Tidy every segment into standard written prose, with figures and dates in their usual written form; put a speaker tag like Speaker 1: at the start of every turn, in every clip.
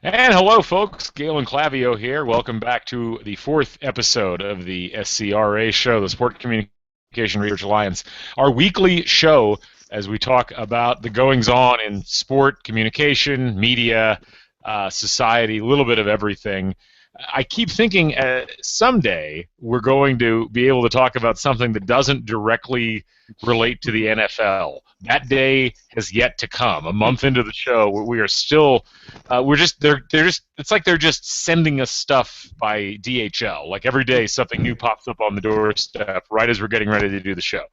Speaker 1: And hello, folks. Galen Clavio here. Welcome back to the fourth episode of the SCRA Show, the Sport Communication Research Alliance, our weekly show as we talk about the goings-on in sport, communication, media, society, a little bit of everything. I keep thinking someday we're going to be able to talk about something that doesn't directly relate to the NFL. That day has yet to come. A month into the show, we are still, they're just, it's like they're just sending us stuff by DHL. Like every day something new pops up on the doorstep right as we're getting ready to do the show.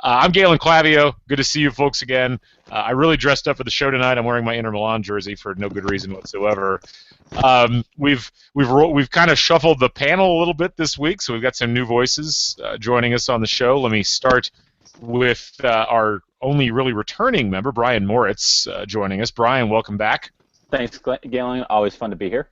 Speaker 1: I'm Galen Clavio. Good to see you folks again. I really dressed up for the show tonight. I'm wearing my Inter Milan jersey for no good reason whatsoever. We've kind of shuffled the panel a little bit this week, so we've got some new voices joining us on the show. Let me start with our only really returning member, Brian Moritz, joining us. Brian, welcome back.
Speaker 2: Thanks, Galen. Always fun to be here.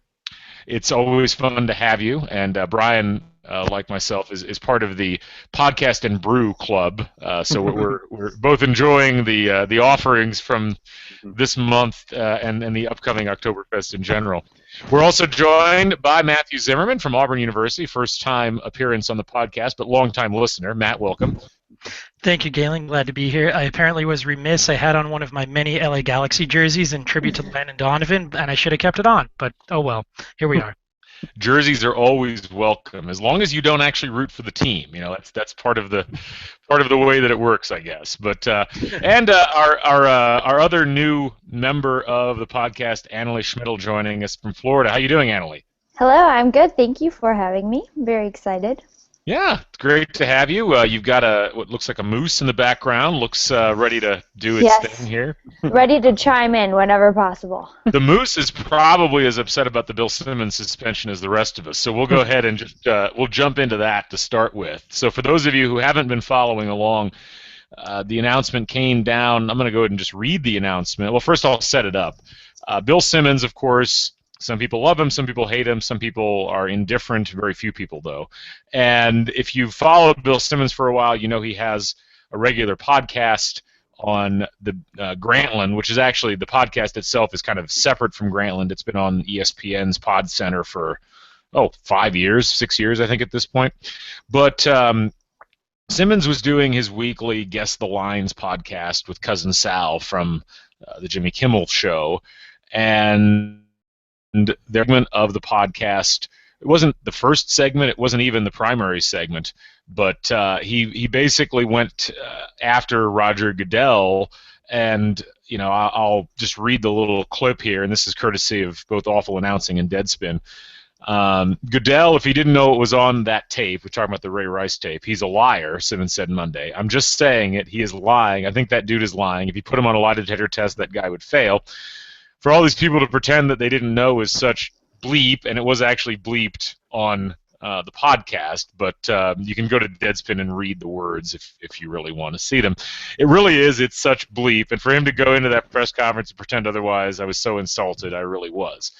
Speaker 1: It's always fun to have you, and Brian, like myself, is part of the Podcast and Brew Club. So we're both enjoying the offerings from this month and the upcoming Oktoberfest in general. We're also joined by Matthew Zimmerman from Auburn University, first time appearance on the podcast, but long time listener. Matt, welcome.
Speaker 3: Thank you, Galen. Glad to be here. I apparently was remiss. I had on one of my many LA Galaxy jerseys in tribute to Landon Donovan, and I should have kept it on. But oh well, here we are.
Speaker 1: Jerseys are always welcome, as long as you don't actually root for the team. You know, that's part of the way that it works, I guess. But and our other new member of the podcast, Annalie Schmidl, joining us from Florida. How you doing, Annalie?
Speaker 4: Hello, I'm good. Thank you for having me. I'm very excited.
Speaker 1: Yeah, it's great to have you. You've got what looks like a moose in the background. Looks ready to do its thing here.
Speaker 4: Ready to chime in whenever possible.
Speaker 1: The moose is probably as upset about the Bill Simmons suspension as the rest of us. So we'll go ahead and just we'll jump into that to start with. So for those of you who haven't been following along, the announcement came down. I'm going to go ahead and just read the announcement. Well, first I'll set it up. Bill Simmons, of course. Some people love him, some people hate him, some people are indifferent, very few people though. And if you've followed Bill Simmons for a while, you know he has a regular podcast on the Grantland, which is actually, the podcast itself is kind of separate from Grantland. It's been on ESPN's Pod Center for, 5 years, 6 years, I think, at this point. But Simmons was doing his weekly Guess the Lines podcast with Cousin Sal from the Jimmy Kimmel Show, and their segment of the podcast, it wasn't the first segment, it wasn't even the primary segment, but he basically went after Roger Goodell, and I'll just read the little clip here, and this is courtesy of both Awful Announcing and Deadspin. Goodell, if he didn't know it was on that tape, we're talking about the Ray Rice tape, he's a liar, Simmons said Monday. I'm just saying it, he is lying. I think that dude is lying. If you put him on a lie detector test, that guy would fail. For all these people to pretend that they didn't know is such bleep, and it was actually bleeped on the podcast, but you can go to Deadspin and read the words if you really want to see them. It really is, it's such bleep, and for him to go into that press conference and pretend otherwise, I was so insulted, I really was.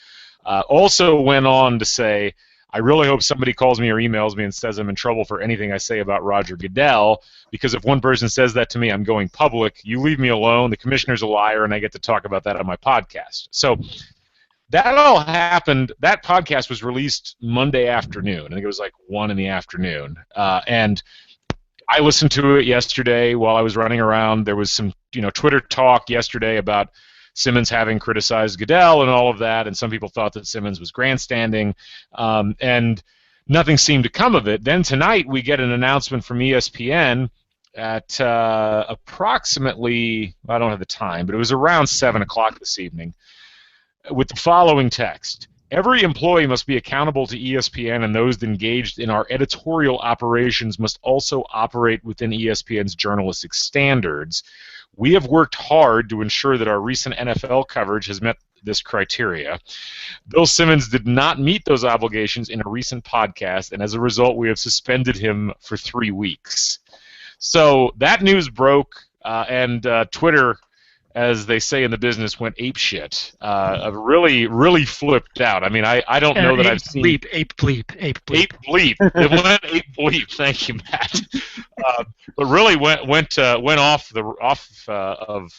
Speaker 1: Also went on to say, I really hope somebody calls me or emails me and says I'm in trouble for anything I say about Roger Goodell, because if one person says that to me, I'm going public. You leave me alone. The commissioner's a liar, and I get to talk about that on my podcast. So that all happened. That podcast was released Monday afternoon. I think it was like 1 in the afternoon. And I listened to it yesterday while I was running around. There was some Twitter talk yesterday about Simmons having criticized Goodell and all of that, and some people thought that Simmons was grandstanding, and nothing seemed to come of it. Then tonight we get an announcement from ESPN at approximately, I don't have the time, but it was around 7 o'clock this evening, with the following text. Every employee must be accountable to ESPN, and those engaged in our editorial operations must also operate within ESPN's journalistic standards. We have worked hard to ensure that our recent NFL coverage has met this criteria. Bill Simmons did not meet those obligations in a recent podcast, and as a result, we have suspended him for 3 weeks. So that news broke, and Twitter, as they say in the business, went apeshit. Really flipped out. I mean, I don't know that I've seen...
Speaker 3: Ape bleep.
Speaker 1: Ape bleep. It went ape bleep. Thank you, Matt. But really went off of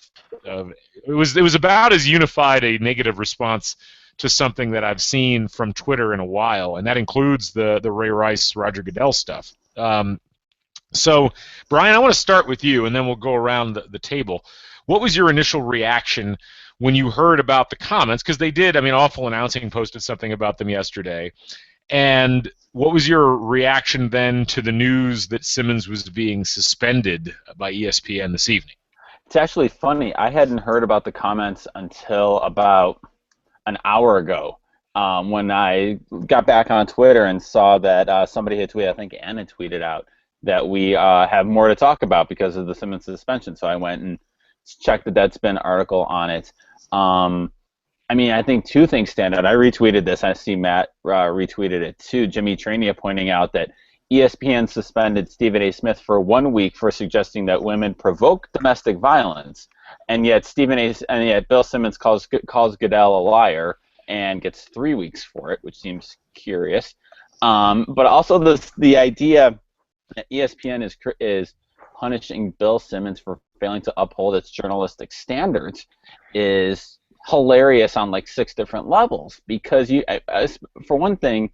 Speaker 1: it was about as unified a negative response to something that I've seen from Twitter in a while, and that includes the Ray Rice, Roger Goodell stuff. So, Brian, I want to start with you, and then we'll go around the table. What was your initial reaction when you heard about the comments? Because they did, I mean, Awful Announcing posted something about them yesterday. And what was your reaction then to the news that Simmons was being suspended by ESPN this evening?
Speaker 2: It's actually funny. I hadn't heard about the comments until about an hour ago when I got back on Twitter and saw that somebody had tweeted, I think Anna tweeted out, that we have more to talk about because of the Simmons suspension. So I went and checked the Deadspin article on it. I mean, I think two things stand out. I retweeted this. I see Matt retweeted it too. Jimmy Trania pointing out that ESPN suspended Stephen A. Smith for 1 week for suggesting that women provoke domestic violence, and yet Bill Simmons calls Goodell a liar and gets 3 weeks for it, which seems curious. But also the idea that ESPN is punishing Bill Simmons for failing to uphold its journalistic standards is hilarious on like 6 different levels, because for one thing,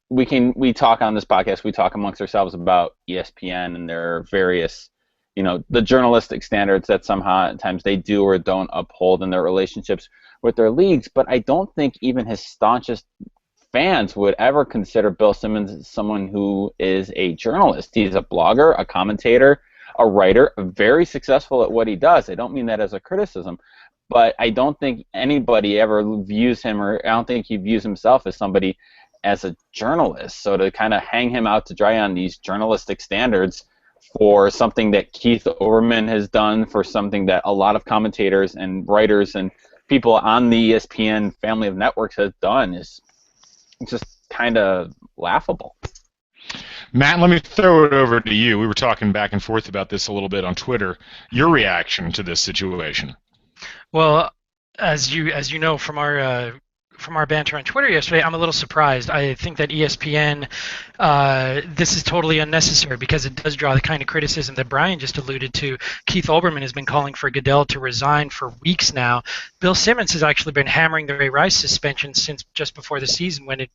Speaker 2: we talk on this podcast, we talk amongst ourselves about ESPN and their various, the journalistic standards that sometimes they do or don't uphold in their relationships with their leagues, but I don't think even his staunchest fans would ever consider Bill Simmons someone who is a journalist. He's a blogger, a commentator, a writer, very successful at what he does. I don't mean that as a criticism, but I don't think anybody ever views him, or I don't think he views himself as somebody as a journalist. So to kind of hang him out to dry on these journalistic standards for something that Keith Olbermann has done, for something that a lot of commentators and writers and people on the ESPN family of networks has done, is just kind of laughable.
Speaker 1: Matt, let me throw it over to you. We were talking back and forth about this a little bit on Twitter. Your reaction to this situation?
Speaker 3: Well, as you know from our banter on Twitter yesterday, I'm a little surprised. I think that ESPN, this is totally unnecessary because it does draw the kind of criticism that Brian just alluded to. Keith Olbermann has been calling for Goodell to resign for weeks now. Bill Simmons has actually been hammering the Ray Rice suspension since just before the season, when it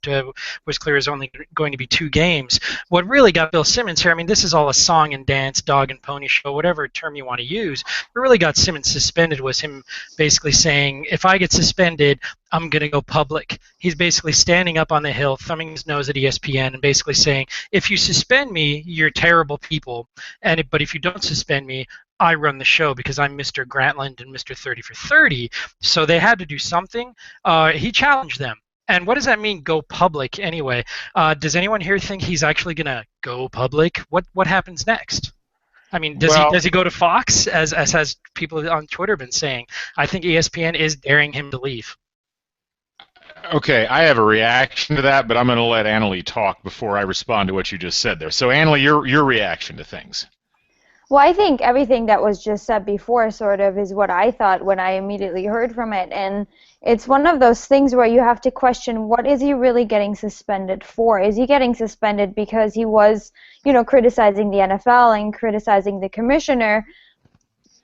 Speaker 3: was clear it was only going to be 2 games. What really got Bill Simmons here, I mean, this is all a song and dance, dog and pony show, whatever term you want to use. What really got Simmons suspended was him basically saying, if I get suspended, I'm going to go public. He's basically standing up on the Hill, thumbing his nose at ESPN, and basically saying, if you suspend me, you're terrible people. But if you don't suspend me, I run the show because I'm Mr. Grantland and Mr. 30 for 30. So they had to do something. He challenged them. And what does that mean, go public, anyway? Does anyone here think he's actually going to go public? What happens next? I mean, does he go to Fox, as has people on Twitter been saying? I think ESPN is daring him to leave.
Speaker 1: Okay, I have a reaction to that, but I'm going to let Annalie talk before I respond to what you just said there. So, Annalie, your reaction to things.
Speaker 4: Well, I think everything that was just said before sort of is what I thought when I immediately heard from it. And it's one of those things where you have to question, what is he really getting suspended for? Is he getting suspended because he was, criticizing the NFL and criticizing the commissioner?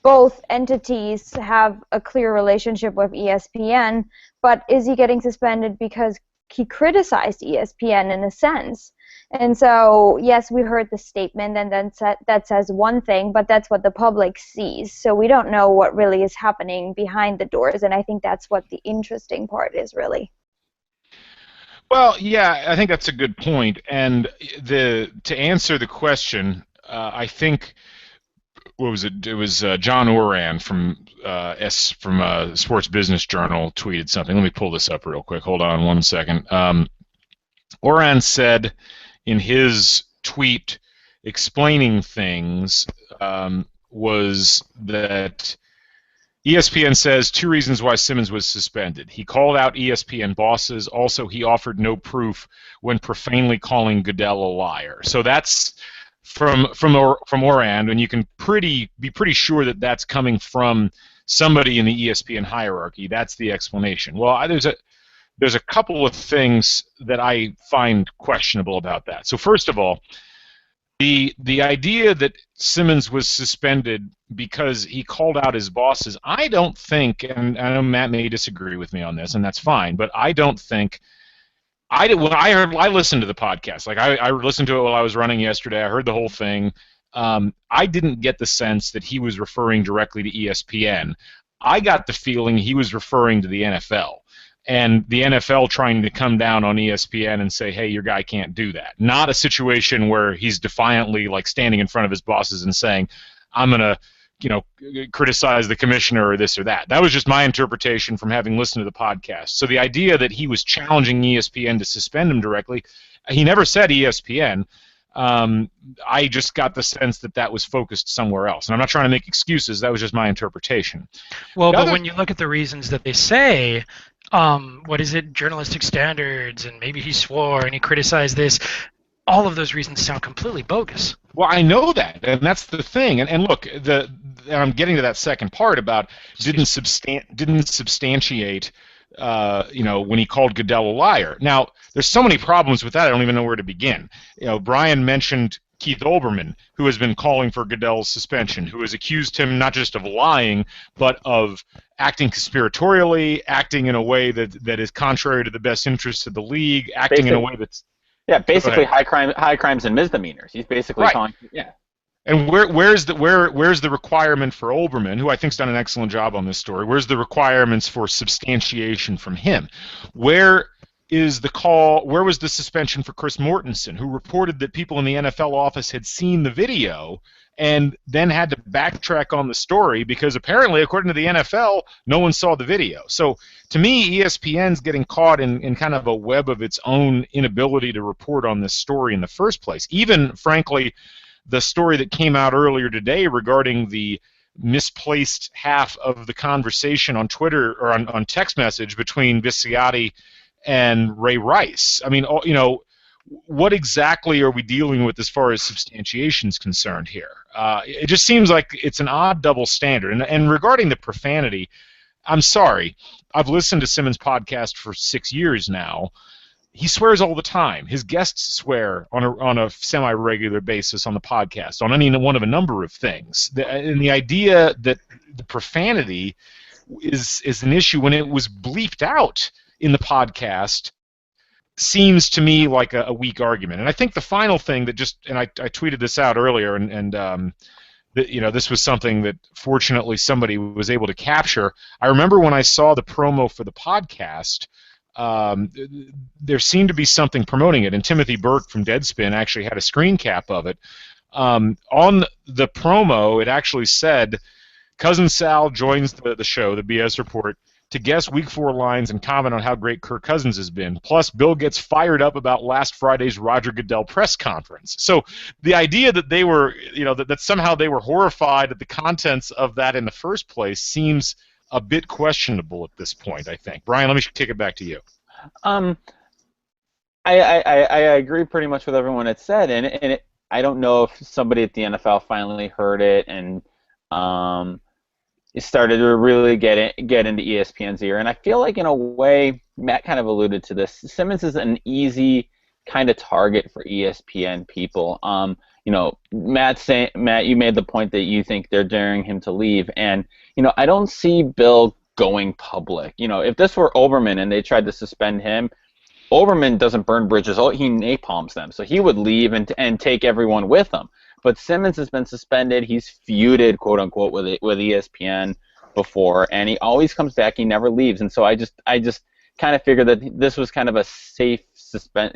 Speaker 4: Both entities have a clear relationship with ESPN, but is he getting suspended because he criticized ESPN in a sense? And so, yes, we heard the statement, and then that says one thing, but that's what the public sees. So we don't know what really is happening behind the doors, and I think that's what the interesting part is, really.
Speaker 1: Well, yeah, I think that's a good point. And to answer the question, I think, what was it? It was John Oran from Sports Business Journal tweeted something. Let me pull this up real quick. Hold on 1 second. Oran said in his tweet explaining things was that ESPN says 2 reasons why Simmons was suspended. He called out ESPN bosses. Also, he offered no proof when profanely calling Goodell a liar. So that's from Oran, and you can be pretty sure that that's coming from somebody in the ESPN hierarchy. That's the explanation. Well, there's a couple of things that I find questionable about that. So first of all, The idea that Simmons was suspended because he called out his bosses, I don't think, and I know Matt may disagree with me on this, and that's fine, but I don't think. I listened to the podcast. Like I listened to it while I was running yesterday. I heard the whole thing. I didn't get the sense that he was referring directly to ESPN. I got the feeling he was referring to the NFL, and the NFL trying to come down on ESPN and say, hey, your guy can't do that. Not a situation where he's defiantly like standing in front of his bosses and saying, I'm going to criticize the commissioner or this or that. That was just my interpretation from having listened to the podcast. So the idea that he was challenging ESPN to suspend him directly, he never said ESPN. I just got the sense that that was focused somewhere else. And I'm not trying to make excuses. That was just my interpretation.
Speaker 3: Well, but when you look at the reasons that they say, what is it, journalistic standards, and maybe he swore and he criticized this, all of those reasons sound completely bogus.
Speaker 1: Well, I know that, and that's the thing. And look, and I'm getting to that second part about didn't substantiate, when he called Goodell a liar. Now, there's so many problems with that. I don't even know where to begin. Brian mentioned Keith Olbermann, who has been calling for Goodell's suspension, who has accused him not just of lying, but of acting conspiratorially, acting in a way that is contrary to the best interests of the league, acting in a way that's
Speaker 2: basically high crimes and misdemeanors. He's basically calling. Yeah.
Speaker 1: And where's the requirement for Olbermann, who I think's done an excellent job on this story? Where's the requirements for substantiation from him? Where was the suspension for Chris Mortensen, who reported that people in the NFL office had seen the video and then had to backtrack on the story because apparently, according to the NFL, no one saw the video. So to me, ESPN's getting caught in kind of a web of its own inability to report on this story in the first place. Even, frankly, the story that came out earlier today regarding the misplaced half of the conversation on Twitter or on text message between Visciati and Ray Rice. I mean, what exactly are we dealing with as far as substantiation is concerned here? It just seems like it's an odd double standard. And regarding the profanity, I'm sorry. I've listened to Simmons' podcast for 6 years now. He swears all the time. His guests swear on a semi-regular basis on the podcast, on any one of a number of things. And the idea that the profanity is an issue when it was bleeped out in the podcast seems to me like a weak argument. And I think the final thing that I tweeted this out earlier, and this was something that fortunately somebody was able to capture. I remember when I saw the promo for the podcast, there seemed to be something promoting it, and Timothy Burke from Deadspin actually had a screen cap of it. On the promo, it actually said, Cousin Sal joins the show, the BS Report, to guess Week 4 lines and comment on how great Kirk Cousins has been. Plus, Bill gets fired up about last Friday's Roger Goodell press conference. So the idea that they were, that somehow they were horrified at the contents of that in the first place seems a bit questionable at this point, I think. Brian, let me kick it back to you.
Speaker 2: I agree pretty much with everyone had said, and I don't know if somebody at the NFL finally heard it and it started to really get into ESPN's ear. And I feel like in a way, Matt kind of alluded to this, Simmons is an easy kind of target for ESPN people. Matt, you made the point that you think they're daring him to leave, and I don't see Bill going public. If this were Olbermann and they tried to suspend him, Olbermann doesn't burn bridges; he napalms them. So he would leave and take everyone with him. But Simmons has been suspended. He's feuded, quote unquote, with ESPN before, and he always comes back. He never leaves, and so I just kind of figured that this was kind of a safe suspension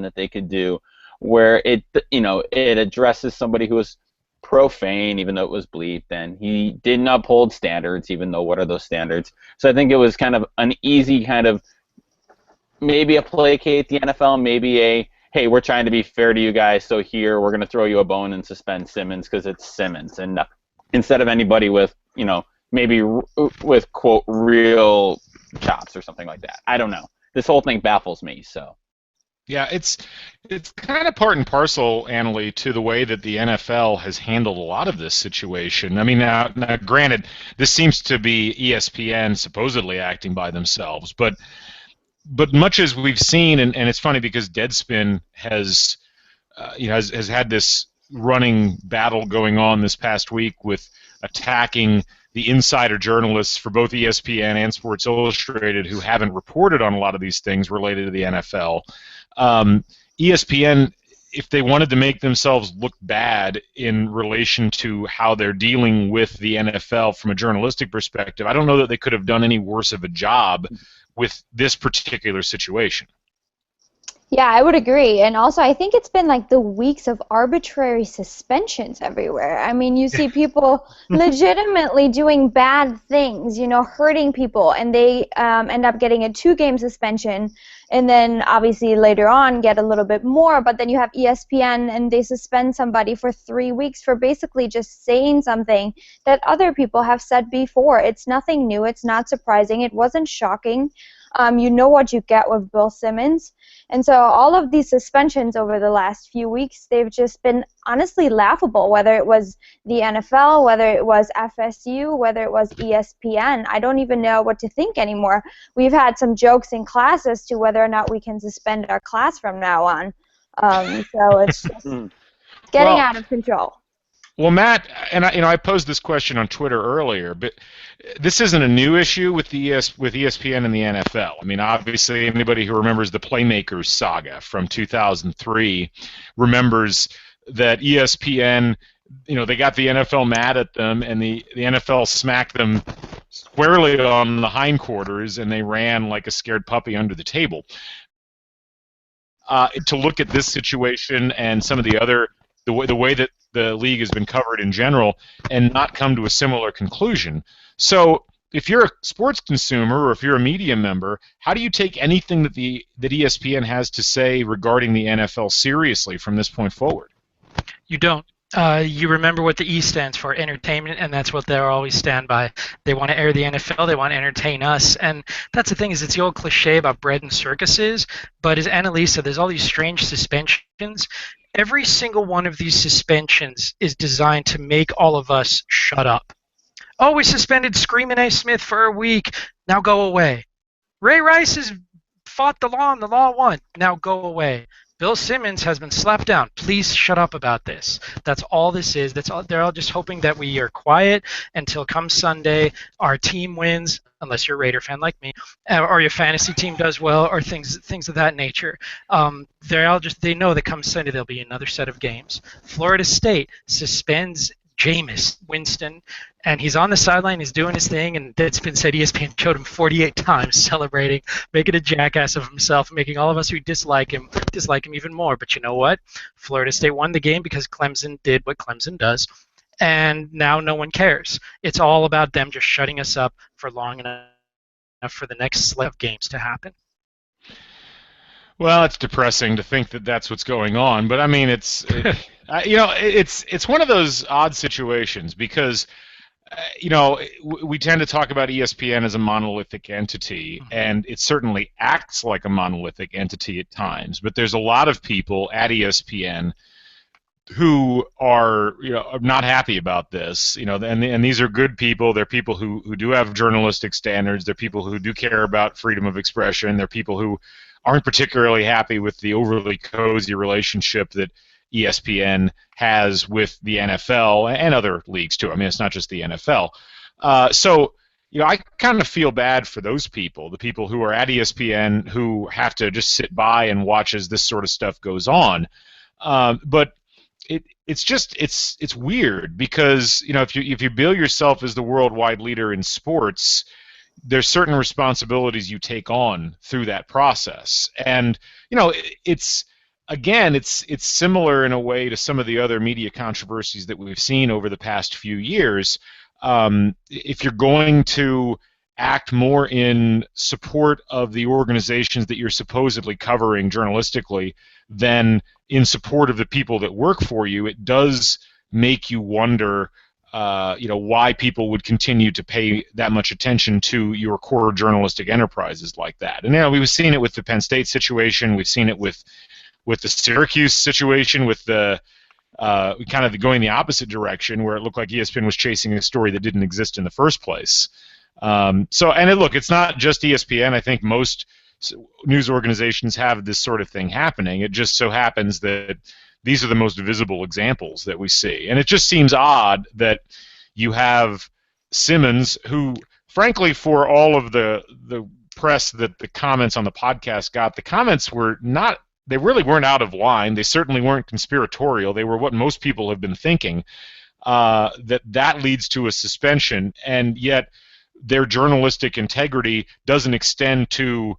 Speaker 2: that they could do, where it addresses somebody who was profane, even though it was bleeped, and he didn't uphold standards, even though what are those standards? So I think it was kind of an easy kind of maybe a placate the NFL, maybe a hey, we're trying to be fair to you guys, so here we're going to throw you a bone and suspend Simmons because it's Simmons, and instead of anybody with maybe with quote real chops or something like that. I don't know. This whole thing baffles me. So.
Speaker 1: Yeah, it's kind of part and parcel, Annalie, to the way that the NFL has handled a lot of this situation. I mean, now granted, this seems to be ESPN supposedly acting by themselves, but much as we've seen, and it's funny because Deadspin has has had this running battle going on this past week with attacking the insider journalists for both ESPN and Sports Illustrated who haven't reported on a lot of these things related to the NFL. ESPN, if they wanted to make themselves look bad in relation to how they're dealing with the NFL from a journalistic perspective, I don't know that they could have done any worse of a job with this particular situation.
Speaker 4: Yeah, I would agree. And also, I think it's been like the weeks of arbitrary suspensions everywhere. I mean, you see people legitimately doing bad things, hurting people, and they end up getting a 2-game suspension, and then obviously later on get a little bit more, but then you have ESPN and they suspend somebody for 3 weeks for basically just saying something that other people have said before. It's nothing new. It's not surprising. It wasn't shocking. You know what you get with Bill Simmons. And so all of these suspensions over the last few weeks, they've just been honestly laughable, whether it was the NFL, whether it was FSU, whether it was ESPN. I don't even know what to think anymore. We've had some jokes in class as to whether or not we can suspend our class from now on. So it's just getting out of control.
Speaker 1: Well, Matt, and I posed this question on Twitter earlier, but this isn't a new issue with with ESPN and the NFL. I mean, obviously, anybody who remembers the Playmakers saga from 2003 remembers that ESPN, they got the NFL mad at them, and the NFL smacked them squarely on the hindquarters, and they ran like a scared puppy under the table. To look at this situation and some of the other, the way that the league has been covered in general, and not come to a similar conclusion. So if you're a sports consumer or if you're a media member, how do you take anything that ESPN has to say regarding the NFL seriously from this point forward?
Speaker 3: You don't. You remember what the E stands for, entertainment, and that's what they'll always stand by. They want to air the NFL, they want to entertain us, and that's the thing, is it's the old cliche about bread and circuses, but as Annalise said, there's all these strange suspensions. Every single one of these suspensions is designed to make all of us shut up. Oh, we suspended Screamin' A. Smith for a week, now go away. Ray Rice has fought the law and the law won, now go away. Bill Simmons has been slapped down. Please shut up about this. That's all this is. That's all. They're all just hoping that we are quiet until come Sunday, our team wins, unless you're a Raider fan like me, or your fantasy team does well, or things of that nature. They know that come Sunday there'll be another set of games. Florida State suspends Jameis Winston, and he's on the sideline, he's doing his thing, and it's been said ESPN showed him 48 times celebrating, making a jackass of himself, making all of us who dislike him even more. But you know what? Florida State won the game because Clemson did what Clemson does, and now no one cares. It's all about them just shutting us up for long enough for the next slate of games to happen.
Speaker 1: Well, it's depressing to think that that's what's going on, but I mean, it's one of those odd situations because, we tend to talk about ESPN as a monolithic entity, and it certainly acts like a monolithic entity at times. But there's a lot of people at ESPN who are not happy about this, and these are good people. They're people who do have journalistic standards. They're people who do care about freedom of expression. They're people who aren't particularly happy with the overly cozy relationship that ESPN has with the NFL and other leagues too. I mean, it's not just the NFL. So I kind of feel bad for those people, the people who are at ESPN who have to just sit by and watch as this sort of stuff goes on. But it's weird because if you bill yourself as the worldwide leader in sports, there's certain responsibilities you take on through that process, and it's similar in a way to some of the other media controversies that we've seen over the past few years. If you're going to act more in support of the organizations that you're supposedly covering journalistically than in support of the people that work for you, it does make you wonder why people would continue to pay that much attention to your core journalistic enterprises like that. And we've seen it with the Penn State situation. We've seen it with the Syracuse situation, with the kind of going the opposite direction, where it looked like ESPN was chasing a story that didn't exist in the first place. It's not just ESPN. I think most news organizations have this sort of thing happening. It just so happens that these are the most visible examples that we see. And it just seems odd that you have Simmons, who, frankly, for all of the press that the comments on the podcast got, the comments were not, they really weren't out of line. They certainly weren't conspiratorial. They were what most people have been thinking, that leads to a suspension, and yet their journalistic integrity doesn't extend to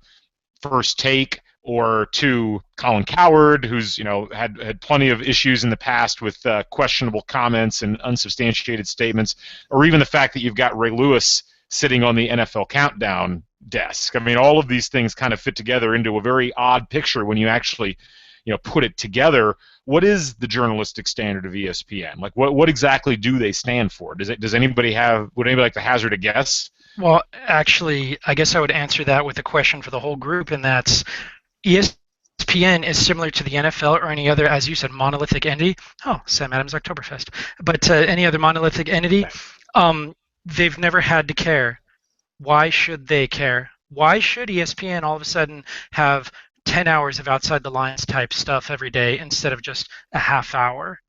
Speaker 1: First Take or to Colin Cowherd, who's had plenty of issues in the past with questionable comments and unsubstantiated statements, or even the fact that you've got Ray Lewis sitting on the NFL Countdown desk. I mean, all of these things kind of fit together into a very odd picture when you actually put it together. What is the journalistic standard of ESPN? Like, what exactly do they stand for? Would anybody like to hazard a guess?
Speaker 3: Well, actually, I guess I would answer that with a question for the whole group, and that's ESPN is similar to the NFL or any other, as you said, monolithic entity. Oh, Sam Adams Oktoberfest. But any other monolithic entity, they've never had to care. Why should they care? Why should ESPN all of a sudden have 10 hours of outside the lines type stuff every day instead of just a half hour?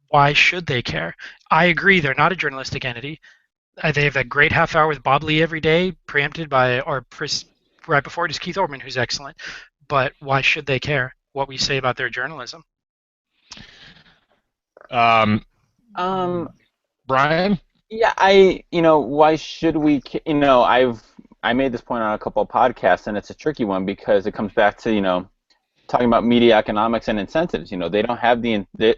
Speaker 3: Why should they care? I agree, they're not a journalistic entity. They have that great half hour with Bob Lee every day, preempted by, or right before it is Keith Olbermann, who's excellent. But why should they care what we say about their journalism?
Speaker 1: Brian?
Speaker 2: Yeah, why should we? I made this point on a couple of podcasts, and it's a tricky one because it comes back to talking about media economics and incentives. They don't have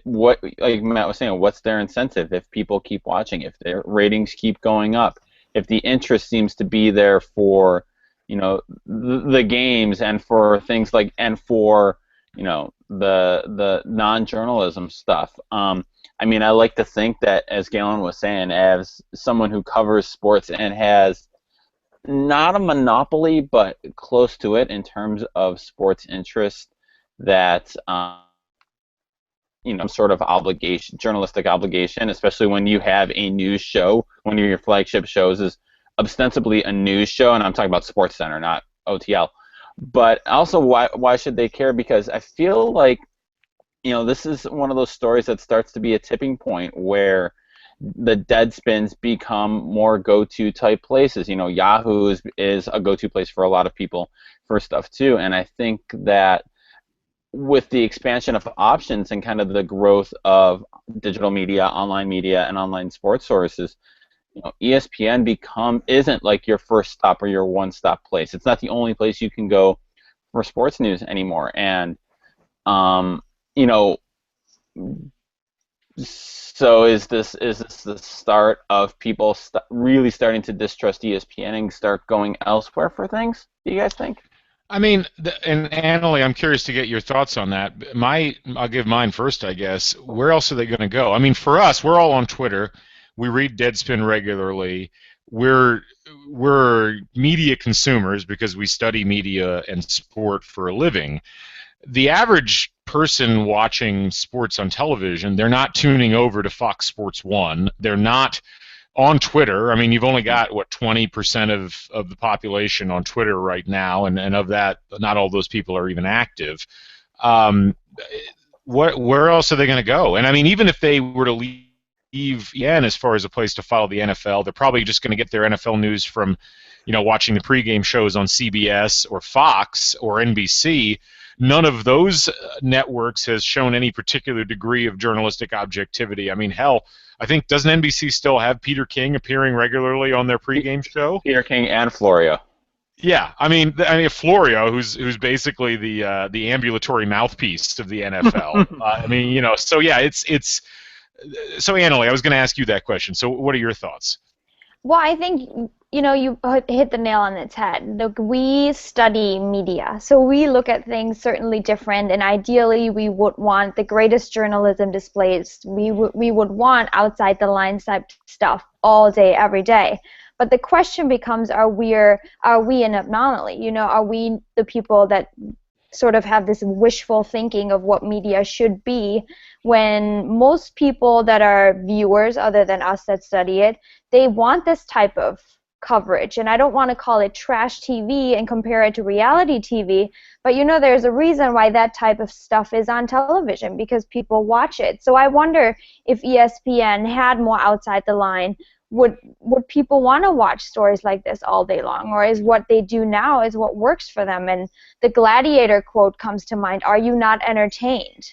Speaker 2: what, like Matt was saying, what's their incentive if people keep watching, if their ratings keep going up, if the interest seems to be there for the games and for things like, and for the non-journalism stuff. I mean, I like to think that, as Galen was saying, as someone who covers sports and has not a monopoly, but close to it in terms of sports interest, that sort of obligation, journalistic obligation, especially when you have a news show. One of your flagship shows is ostensibly a news show, and I'm talking about SportsCenter, not OTL. But also, why should they care? Because I feel like this is one of those stories that starts to be a tipping point where the Deadspins become more go-to type places. Yahoo is a go-to place for a lot of people for stuff too, and I think that with the expansion of options and kind of the growth of digital media, and online sports sources, ESPN isn't like your first stop or your one-stop place. It's not the only place you can go for sports news anymore, and so is this the start of people really starting to distrust ESPN and start going elsewhere for things? Do you guys think?
Speaker 1: I mean, and Annalie, I'm curious to get your thoughts on that. I'll give mine first, I guess. Where else are they going to go? I mean, for us, we're all on Twitter. We read Deadspin regularly. We're media consumers because we study media and sport for a living. The average person watching sports on television, they're not tuning over to Fox Sports 1. They're not on Twitter. I mean, you've only got, 20% of the population on Twitter right now, and of that, not all those people are even active. Where else are they going to go? And I mean, even if they were to leave ESPN as far as a place to follow the NFL, they're probably just going to get their NFL news from, watching the pregame shows on CBS or Fox or NBC. None of those networks has shown any particular degree of journalistic objectivity. I mean, hell, I think, doesn't NBC still have Peter King appearing regularly on their pregame show?
Speaker 2: Peter King and Florio.
Speaker 1: Yeah, I mean Florio, who's basically the ambulatory mouthpiece of the NFL. I mean, so yeah, it's so Annalie, I was going to ask you that question. So, what are your thoughts?
Speaker 4: Well, I think you hit the nail on its head. Look, we study media, so we look at things certainly different, and ideally we would want the greatest journalism displays. We would want outside the lines type stuff all day, every day. But the question becomes, are we an anomaly? Are we the people that sort of have this wishful thinking of what media should be, when most people that are viewers, other than us that study it, they want this type of coverage. And I don't want to call it trash TV and compare it to reality TV, but there's a reason why that type of stuff is on television, because people watch it. So I wonder if ESPN had more outside the line, would people want to watch stories like this all day long, or is what they do now is what works for them? And the Gladiator quote comes to mind, "Are you not entertained?"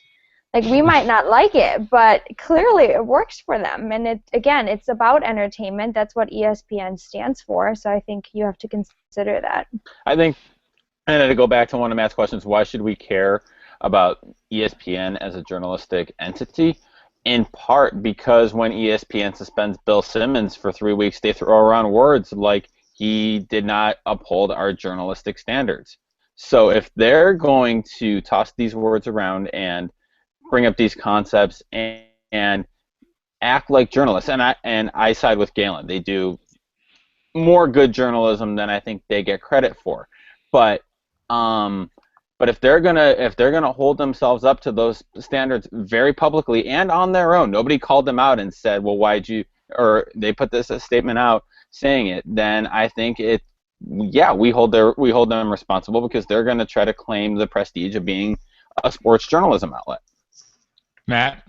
Speaker 4: Like, we might not like it, but clearly it works for them. And it's about entertainment. That's what ESPN stands for. So I think you have to consider that.
Speaker 2: I think, and to go back to one of Matt's questions, why should we care about ESPN as a journalistic entity? In part because when ESPN suspends Bill Simmons for 3 weeks, they throw around words like he did not uphold our journalistic standards. So if they're going to toss these words around and bring up these concepts and act like journalists, and I side with Galen. They do more good journalism than I think they get credit for. But if they're gonna hold themselves up to those standards very publicly and on their own, nobody called them out and said, well, why'd you, or they put this a statement out saying it, then I think we hold them responsible, because they're going to try to claim the prestige of being a sports journalism outlet.
Speaker 1: Matt?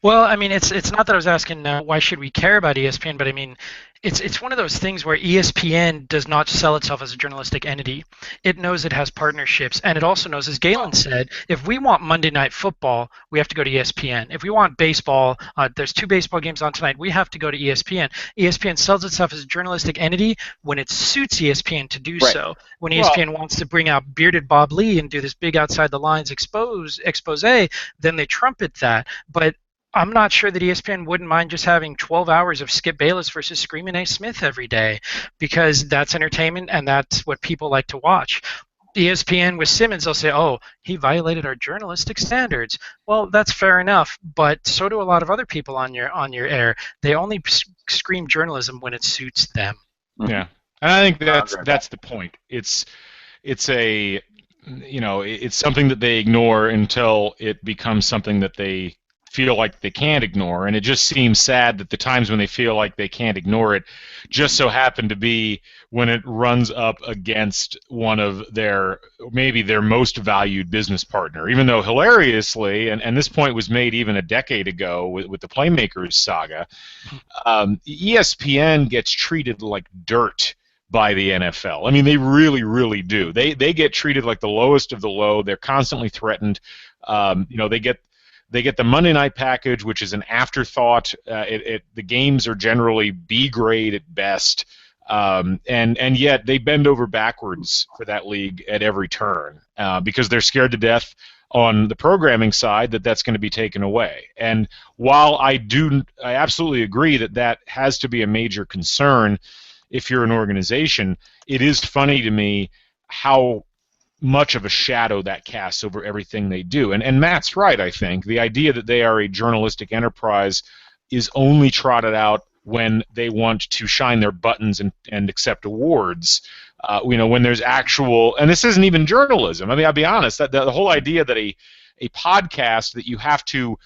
Speaker 3: Well, I mean, it's not that I was asking why should we care about ESPN, but I mean, it's one of those things where ESPN does not sell itself as a journalistic entity. It knows it has partnerships, and it also knows, as Galen said, if we want Monday Night Football, we have to go to ESPN. If we want baseball, there's 2 baseball games on tonight, we have to go to ESPN. ESPN sells itself as a journalistic entity when it suits ESPN to do so. When ESPN wants to bring out bearded Bob Lee and do this big outside the lines expose, then they trumpet that. But I'm not sure that ESPN wouldn't mind just having 12 hours of Skip Bayless versus Screaming A. Smith every day, because that's entertainment and that's what people like to watch. ESPN with Simmons, they'll say, oh, he violated our journalistic standards. Well, that's fair enough, but so do a lot of other people on your air. They only scream journalism when it suits them.
Speaker 1: Yeah, and I think that's the point. It's something that they ignore until it becomes something that they feel like they can't ignore, and it just seems sad that the times when they feel like they can't ignore it just so happen to be when it runs up against one of maybe their most valued business partner, even though hilariously, and this point was made even a decade ago with the Playmakers saga, ESPN gets treated like dirt by the NFL. I mean, they really, really do. They get treated like the lowest of the low. They're constantly threatened. They get the Monday night package, which is an afterthought. The games are generally B grade at best, and yet they bend over backwards for that league at every turn because they're scared to death on the programming side that's going to be taken away. And while I absolutely agree that has to be a major concern if you're an organization, it is funny to me how much of a shadow that casts over everything they do. And Matt's right, I think. The idea that they are a journalistic enterprise is only trotted out when they want to shine their buttons and accept awards. When there's actual, and this isn't even journalism. I mean, I'll be honest, that the whole idea that a podcast that you have to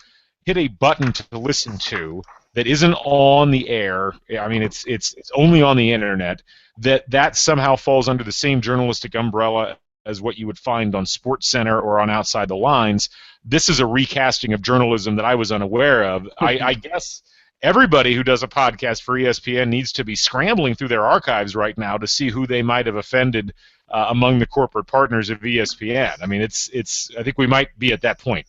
Speaker 1: hit a button to listen to that isn't on the air, I mean, it's only on the internet, that somehow falls under the same journalistic umbrella as what you would find on SportsCenter or on Outside the Lines. This is a recasting of journalism that I was unaware of. I guess everybody who does a podcast for ESPN needs to be scrambling through their archives right now to see who they might have offended among the corporate partners of ESPN. I mean, I think we might be at that point.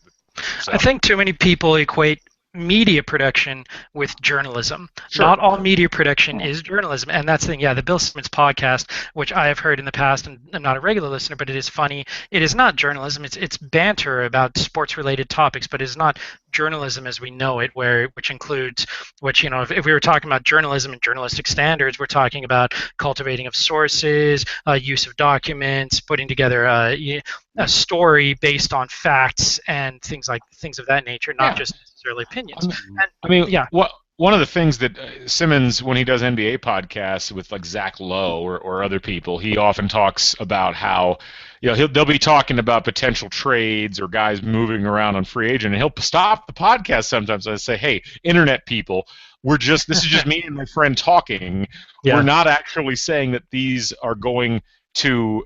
Speaker 1: So.
Speaker 3: I think too many people equate media production with journalism.
Speaker 1: Sure.
Speaker 3: Not all media production is journalism, and that's the thing. Yeah, the Bill Simmons podcast, which I have heard in the past, and I'm not a regular listener, but it is funny. It is not journalism. It's banter about sports-related topics, but it is not journalism as we know it, which includes, if we were talking about journalism and journalistic standards, we're talking about cultivating of sources, use of documents, putting together a story based on facts and things of that nature, not just necessarily opinions.
Speaker 1: One of the things that Simmons, when he does NBA podcasts with like Zach Lowe or other people, he often talks about how they'll be talking about potential trades or guys moving around on free agent, and he'll stop the podcast sometimes and say, "Hey, internet people, This is just me and my friend talking.
Speaker 3: Yeah.
Speaker 1: We're not actually saying that these are going to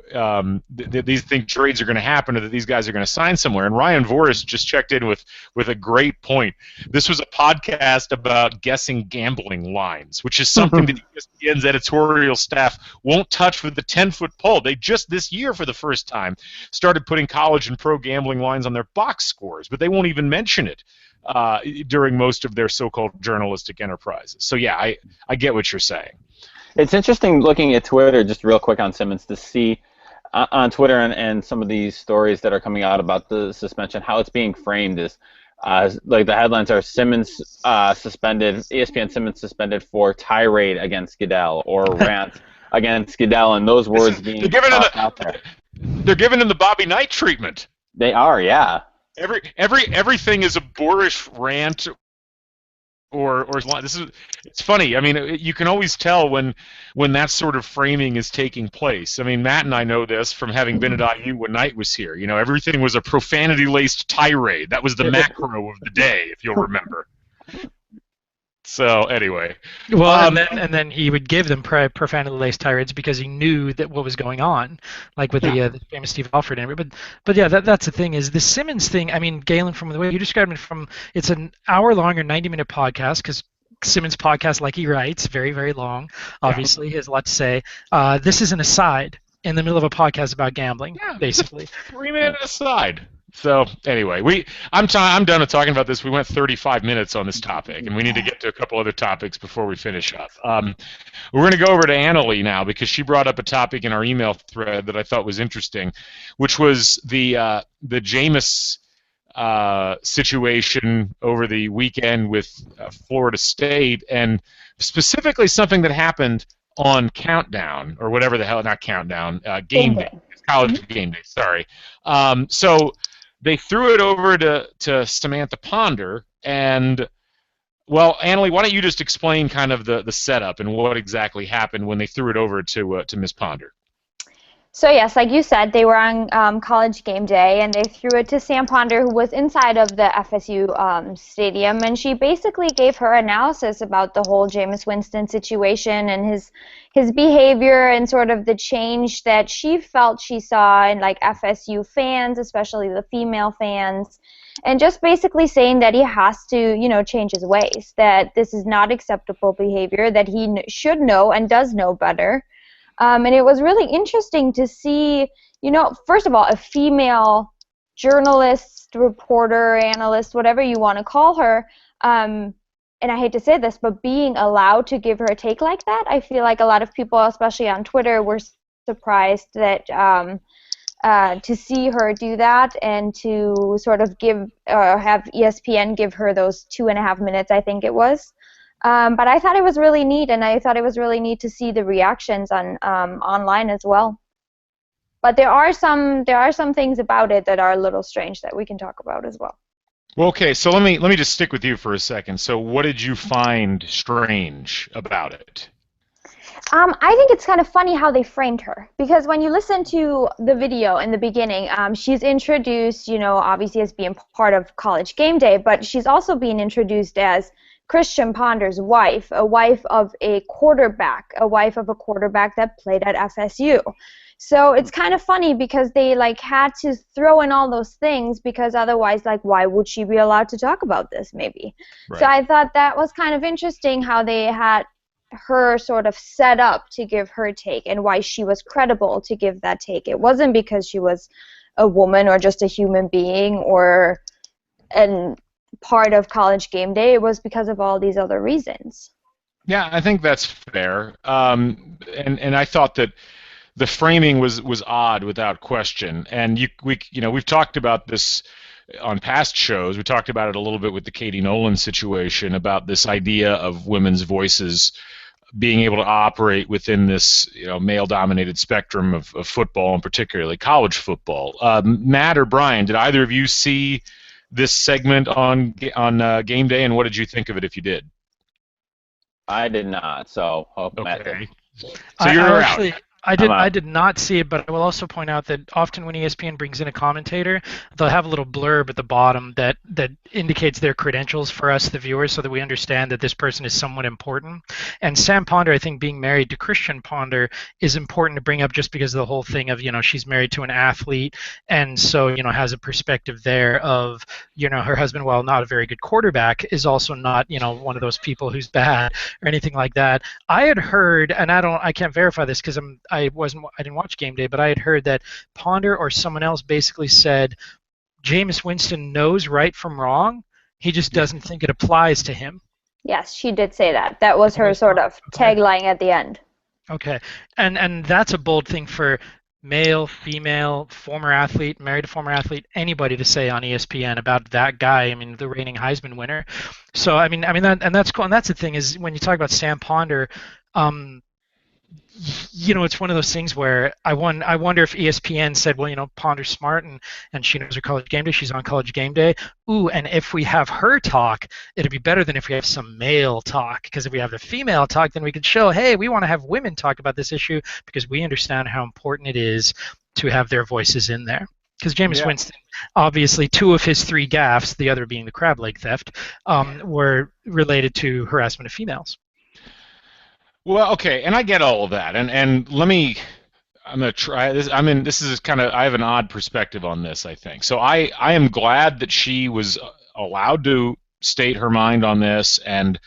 Speaker 1: these trades are going to happen, or that these guys are going to sign somewhere. And Ryan Voris just checked in with a great point. This was a podcast about guessing gambling lines, which is something that ESPN's editorial staff won't touch with the 10-foot pole. They just this year, for the first time, started putting college and pro gambling lines on their box scores, but they won't even mention it during most of their so-called journalistic enterprises. So yeah, I get what you're saying.
Speaker 2: It's interesting looking at Twitter, just real quick on Simmons, to see on Twitter and some of these stories that are coming out about the suspension, how it's being framed is, like the headlines are Simmons suspended, ESPN Simmons suspended for tirade against Goodell, or rant against Goodell, and those words being out there.
Speaker 1: They're giving him the Bobby Knight treatment.
Speaker 2: They are, yeah.
Speaker 1: Everything is a boorish rant. Or it's funny. I mean, you can always tell when that sort of framing is taking place. I mean, Matt and I know this from having been at IU when Knight was here. You know, everything was a profanity-laced tirade. That was the macro of the day, if you'll remember. So anyway.
Speaker 3: Well, and then he would give them profanity-laced tirades because he knew that what was going on, like with the famous Steve Alford interview. But yeah, that's the thing is the Simmons thing. I mean, Galen, from the way you described it, it's an hour-long or 90-minute podcast, because Simmons' podcast, like he writes, very, very long. Obviously, he has a lot to say. This is an aside in the middle of a podcast about gambling, basically.
Speaker 1: 3-minute aside. So anyway, I'm done with talking about this. We went 35 minutes on this topic, and we need to get to a couple other topics before we finish up. We're going to go over to Annalee now, because she brought up a topic in our email thread that I thought was interesting, which was the Jameis situation over the weekend with Florida State, and specifically something that happened on Countdown, or whatever the hell, not Countdown, Game Day. College Game Day, sorry. So they threw it over to Samantha Ponder, and, well, Annalee, why don't you just explain kind of the setup and what exactly happened when they threw it over to Ms. Ponder?
Speaker 4: So yes, like you said, they were on College Game Day, and they threw it to Sam Ponder, who was inside of the FSU stadium, and she basically gave her analysis about the whole Jameis Winston situation and his behavior, and sort of the change that she felt she saw in, like, FSU fans, especially the female fans, and just basically saying that he has to, change his ways, that this is not acceptable behavior, that he should know and does know better. And it was really interesting to see, first of all, a female journalist, reporter, analyst, whatever you want to call her, and I hate to say this, but being allowed to give her a take like that, I feel like a lot of people, especially on Twitter, were surprised that to see her do that, and to sort of have ESPN give her those 2.5 minutes, I think it was. But I thought it was really neat, and I thought it was really neat to see the reactions on online as well. But there are some things about it that are a little strange that we can talk about as well.
Speaker 1: Well, okay, so let me just stick with you for a second. So what did you find strange about it?
Speaker 4: I think it's kind of funny how they framed her, because when you listen to the video in the beginning, she's introduced, obviously as being part of College Game Day, but she's also being introduced as Christian Ponder's wife, a wife of a quarterback that played at FSU. So it's kind of funny because they had to throw in all those things, because otherwise, why would she be allowed to talk about this, maybe? Right. So I thought that was kind of interesting how they had her sort of set up to give her take, and why she was credible to give that take. It wasn't because she was a woman or just a human being or an part of College Game Day. It was because of all these other reasons.
Speaker 1: Yeah, I think that's fair. And I thought that the framing was odd without question. And we've talked about this on past shows. We talked about it a little bit with the Katie Nolan situation, about this idea of women's voices being able to operate within this male-dominated spectrum of football, and particularly college football. Matt or Brian, did either of you see this segment on Game Day, and what did you think of it if you did?
Speaker 2: I did not, so hope Matt did.
Speaker 1: So you're out.
Speaker 3: I did not see it, but I will also point out that often when ESPN brings in a commentator, they'll have a little blurb at the bottom that indicates their credentials for us, the viewers, so that we understand that this person is somewhat important. And Sam Ponder, I think being married to Christian Ponder is important to bring up just because of the whole thing of, she's married to an athlete, and so, has a perspective there of, her husband, while not a very good quarterback, is also not, one of those people who's bad or anything like that. I had heard, and I can't verify this because I didn't watch Game Day, but I had heard that Ponder or someone else basically said Jameis Winston knows right from wrong. He just doesn't think it applies to him.
Speaker 4: Yes, she did say that. That was her sort of tagline at the end.
Speaker 3: Okay, and that's a bold thing for male, female, former athlete, married to former athlete, anybody to say on ESPN about that guy. I mean, the reigning Heisman winner. So I mean that's cool. And that's the thing is when you talk about Sam Ponder. It's one of those things where I wonder if ESPN said, well, Ponder's smart and she knows her College Game Day. She's on College Game Day. Ooh, and if we have her talk, it'd be better than if we have some male talk. Because if we have the female talk, then we could show, hey, we want to have women talk about this issue because we understand how important it is to have their voices in there. Because Jameis Winston, obviously, 2 of his 3 gaffes, the other being the crab leg theft, were related to harassment of females.
Speaker 1: Well, okay, and I get all of that, and I'm gonna try this. This is kind of, I have an odd perspective on this, I think. So I am glad that she was allowed to state her mind on this, and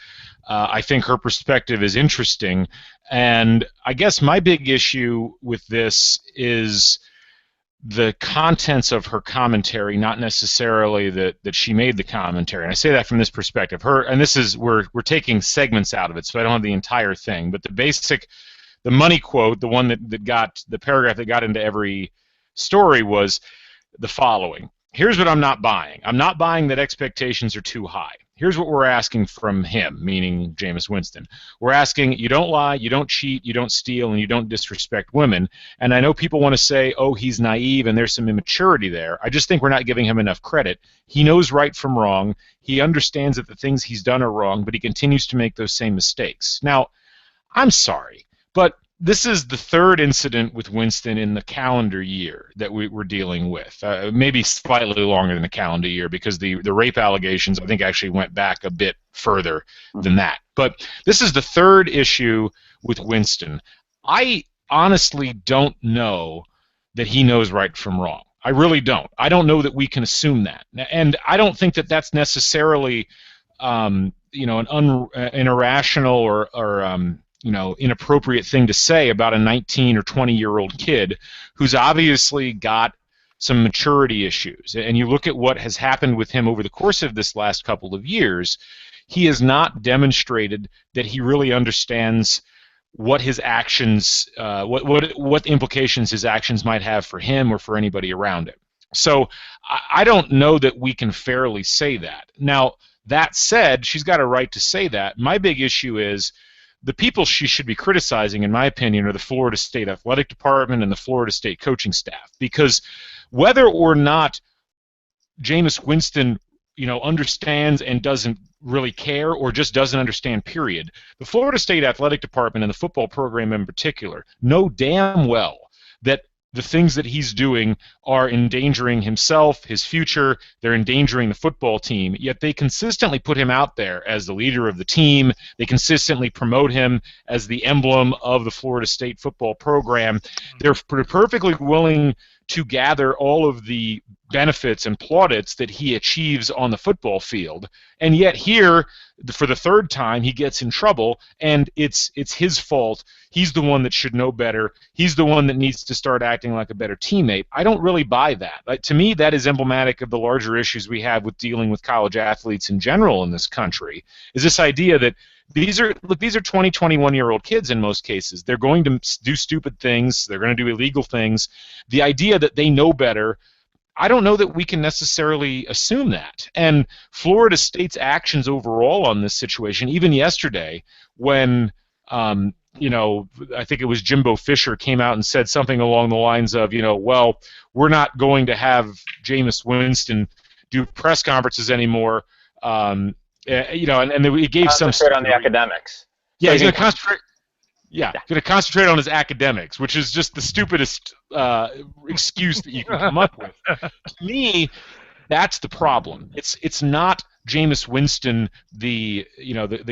Speaker 1: I think her perspective is interesting. And I guess my big issue with this is the contents of her commentary, not necessarily that she made the commentary. And I say that from this perspective. And this is, we're taking segments out of it, so I don't have the entire thing. But the money quote, the one that got, the paragraph that got into every story was the following. Here's what I'm not buying. I'm not buying that expectations are too high. Here's what we're asking from him, meaning Jameis Winston. We're asking, you don't lie, you don't cheat, you don't steal, and you don't disrespect women. And I know people want to say, oh, he's naive and there's some immaturity there. I just think we're not giving him enough credit. He knows right from wrong. He understands that the things he's done are wrong, but he continues to make those same mistakes. Now, I'm sorry, but this is the 3rd incident with Winston in the calendar year that we're dealing with. Maybe slightly longer than the calendar year because the rape allegations, I think, actually went back a bit further than that. But this is the 3rd issue with Winston. I honestly don't know that he knows right from wrong. I really don't. I don't know that we can assume that. And I don't think that that's necessarily an irrational or inappropriate thing to say about a 19 or 20-year-old kid who's obviously got some maturity issues. And you look at what has happened with him over the course of this last couple of years, he has not demonstrated that he really understands what his actions, what implications his actions might have for him or for anybody around him. So I don't know that we can fairly say that. Now, that said, she's got a right to say that. My big issue is the people she should be criticizing, in my opinion, are the Florida State Athletic Department and the Florida State coaching staff. Because whether or not Jameis Winston, understands and doesn't really care or just doesn't understand, period, the Florida State Athletic Department and the football program in particular know damn well that the things that he's doing are endangering himself, his future, they're endangering the football team, yet they consistently put him out there as the leader of the team, they consistently promote him as the emblem of the Florida State football program. They're perfectly willing to gather all of the benefits and plaudits that he achieves on the football field, and yet here, for the 3rd time, he gets in trouble, and it's his fault. He's the one that should know better. He's the one that needs to start acting like a better teammate. I don't really buy that. To me, that is emblematic of the larger issues we have with dealing with college athletes in general in this country, is this idea that these are 20, 21-year-old kids in most cases. They're going to do stupid things. They're going to do illegal things. The idea that they know better, I don't know that we can necessarily assume that. And Florida State's actions overall on this situation, even yesterday, when I think it was Jimbo Fisher came out and said something along the lines of, well, we're not going to have Jameis Winston do press conferences anymore. And he gave some
Speaker 2: concentrate on the academics.
Speaker 1: Yeah, he's going to concentrate. Yeah, going to concentrate on his academics, which is just the stupidest excuse that you can come up with. To me, that's the problem. It's not Jameis Winston, the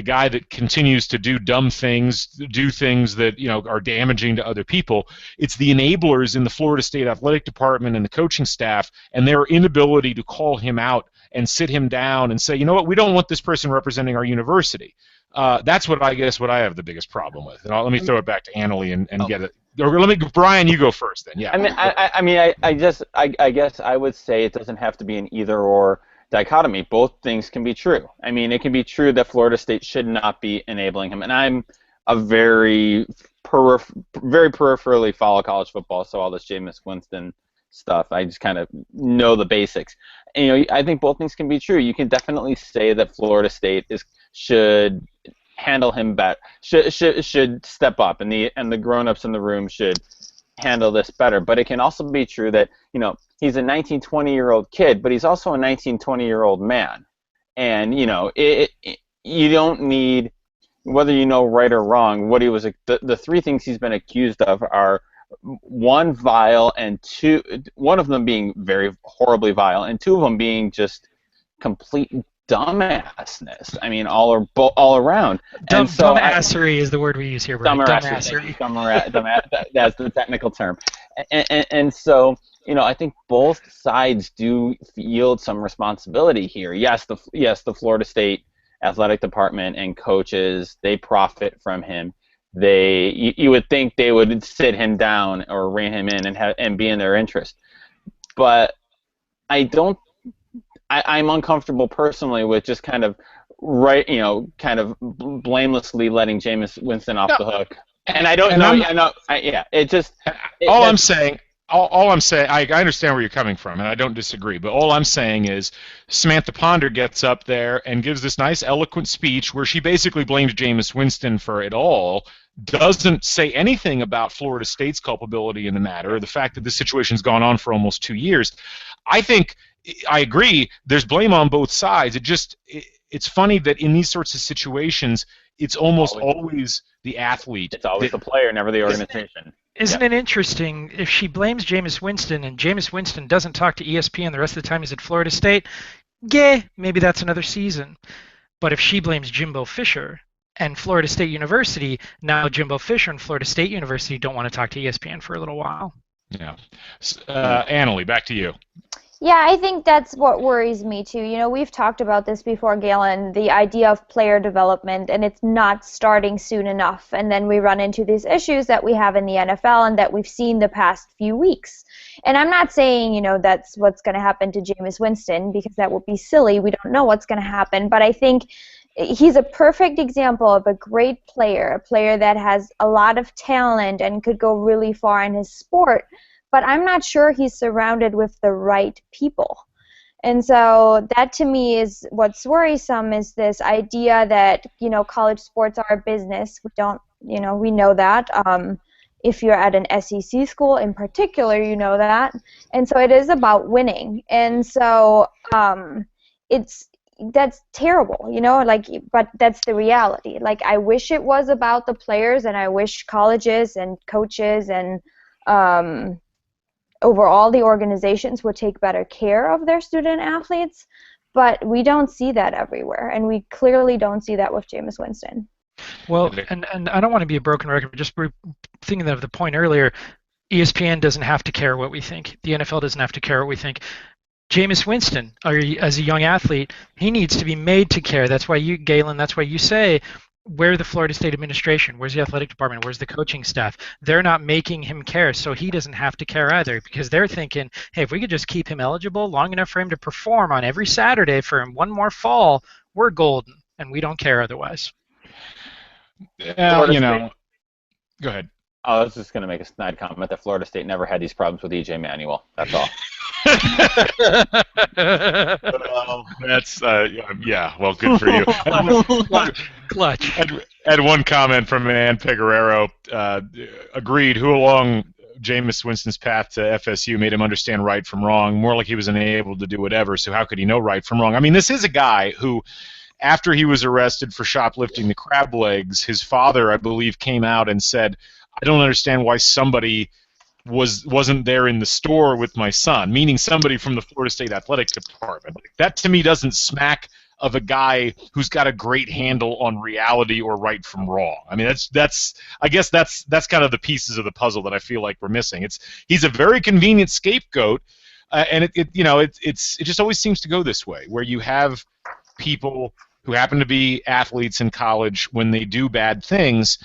Speaker 1: guy that continues to do dumb things, do things that are damaging to other people. It's the enablers in the Florida State Athletic Department and the coaching staff, and their inability to call him out and sit him down and say, you know what, we don't want this person representing our university. That's what I have the biggest problem with. And let me throw it back to Annalie and get it. Or Brian, you go first then. Yeah.
Speaker 2: I guess I would say it doesn't have to be an either or dichotomy. Both things can be true. I mean, it can be true that Florida State should not be enabling him. And I'm a very peripherally follow college football, so all this Jameis Winston stuff, I just kind of know the basics. And, I think both things can be true. You can definitely say that Florida State should handle him better, should step up, and the grown-ups in the room should handle this better. But it can also be true that he's a 19, 20-year-old kid, but he's also a 19, 20-year-old man, and you don't need, whether right or wrong, what he was. The three things he's been accused of are, one, vile, and two, one of them being very horribly vile, and two of them being just complete dumbassness. I mean, all around.
Speaker 3: Dumbassery is the word we use here, Brian.
Speaker 2: Dumbassery. That's the technical term. And so, I think both sides do yield some responsibility here. Yes, the Florida State Athletic Department and coaches, they profit from him. You would think they would sit him down or rein him in and be in their interest. But I'm uncomfortable personally with just kind of blamelessly letting Jameis Winston off the hook. And I don't know. I'm saying, I understand where you're coming from, and I don't disagree. But all I'm saying is, Samantha Ponder gets up there and gives this nice, eloquent speech where she basically blames Jameis Winston for it all. Doesn't say anything about Florida State's culpability in the matter, or the fact that this situation's gone on for almost 2 years. I agree. There's blame on both sides. It's funny that in these sorts of situations, it's almost always the athlete. It's always the player, never the organization.
Speaker 3: Isn't it interesting, if she blames Jameis Winston and Jameis Winston doesn't talk to ESPN the rest of the time he's at Florida State, maybe that's another season. But if she blames Jimbo Fisher and Florida State University, now Jimbo Fisher and Florida State University don't want to talk to ESPN for a little while.
Speaker 1: Yeah. Annalie, back to you.
Speaker 4: Yeah, I think that's what worries me too. We've talked about this before, Galen, the idea of player development, and it's not starting soon enough. And then we run into these issues that we have in the NFL and that we've seen the past few weeks. And I'm not saying, that's what's going to happen to Jameis Winston, because that would be silly. We don't know what's going to happen. But I think he's a perfect example of a great player, a player that has a lot of talent and could go really far in his sport. But I'm not sure he's surrounded with the right people. And so that to me is what's worrisome, is this idea that, college sports are a business. We know that. If you're at an SEC school in particular, you know that. And so it is about winning. And so that's terrible, but that's the reality. I wish it was about the players, and I wish colleges and coaches and overall the organizations would take better care of their student athletes, but we don't see that everywhere, and we clearly don't see that with Jameis Winston.
Speaker 3: Well, and I don't want to be a broken record, but just thinking of the point earlier, ESPN doesn't have to care what we think. The NFL doesn't have to care what we think. Jameis Winston, as a young athlete, he needs to be made to care. That's why Galen, that's why you say, where's the Florida State administration? Where's the athletic department? Where's the coaching staff? They're not making him care, so he doesn't have to care either, because they're thinking, hey, if we could just keep him eligible long enough for him to perform on every Saturday for one more fall, we're golden, and we don't care otherwise.
Speaker 1: Go ahead.
Speaker 2: I was just going to make a snide comment that Florida State never had these problems with EJ Manuel. That's all.
Speaker 1: That's well, good for you.
Speaker 3: Clutch.
Speaker 1: Had one comment from Ann Peguerero. Agreed. Who along Jameis Winston's path to FSU made him understand right from wrong? More like he was unable to do whatever. So how could he know right from wrong? I mean, this is a guy who, after he was arrested for shoplifting the crab legs, his father, I believe, came out and said, I don't understand why somebody wasn't there in the store with my son, meaning somebody from the Florida State Athletic Department. That to me doesn't smack of a guy who's got a great handle on reality or right from wrong. I mean, I guess that's kind of the pieces of the puzzle that I feel like we're missing. He's a very convenient scapegoat, and it just always seems to go this way, where you have people who happen to be athletes in college when they do bad things.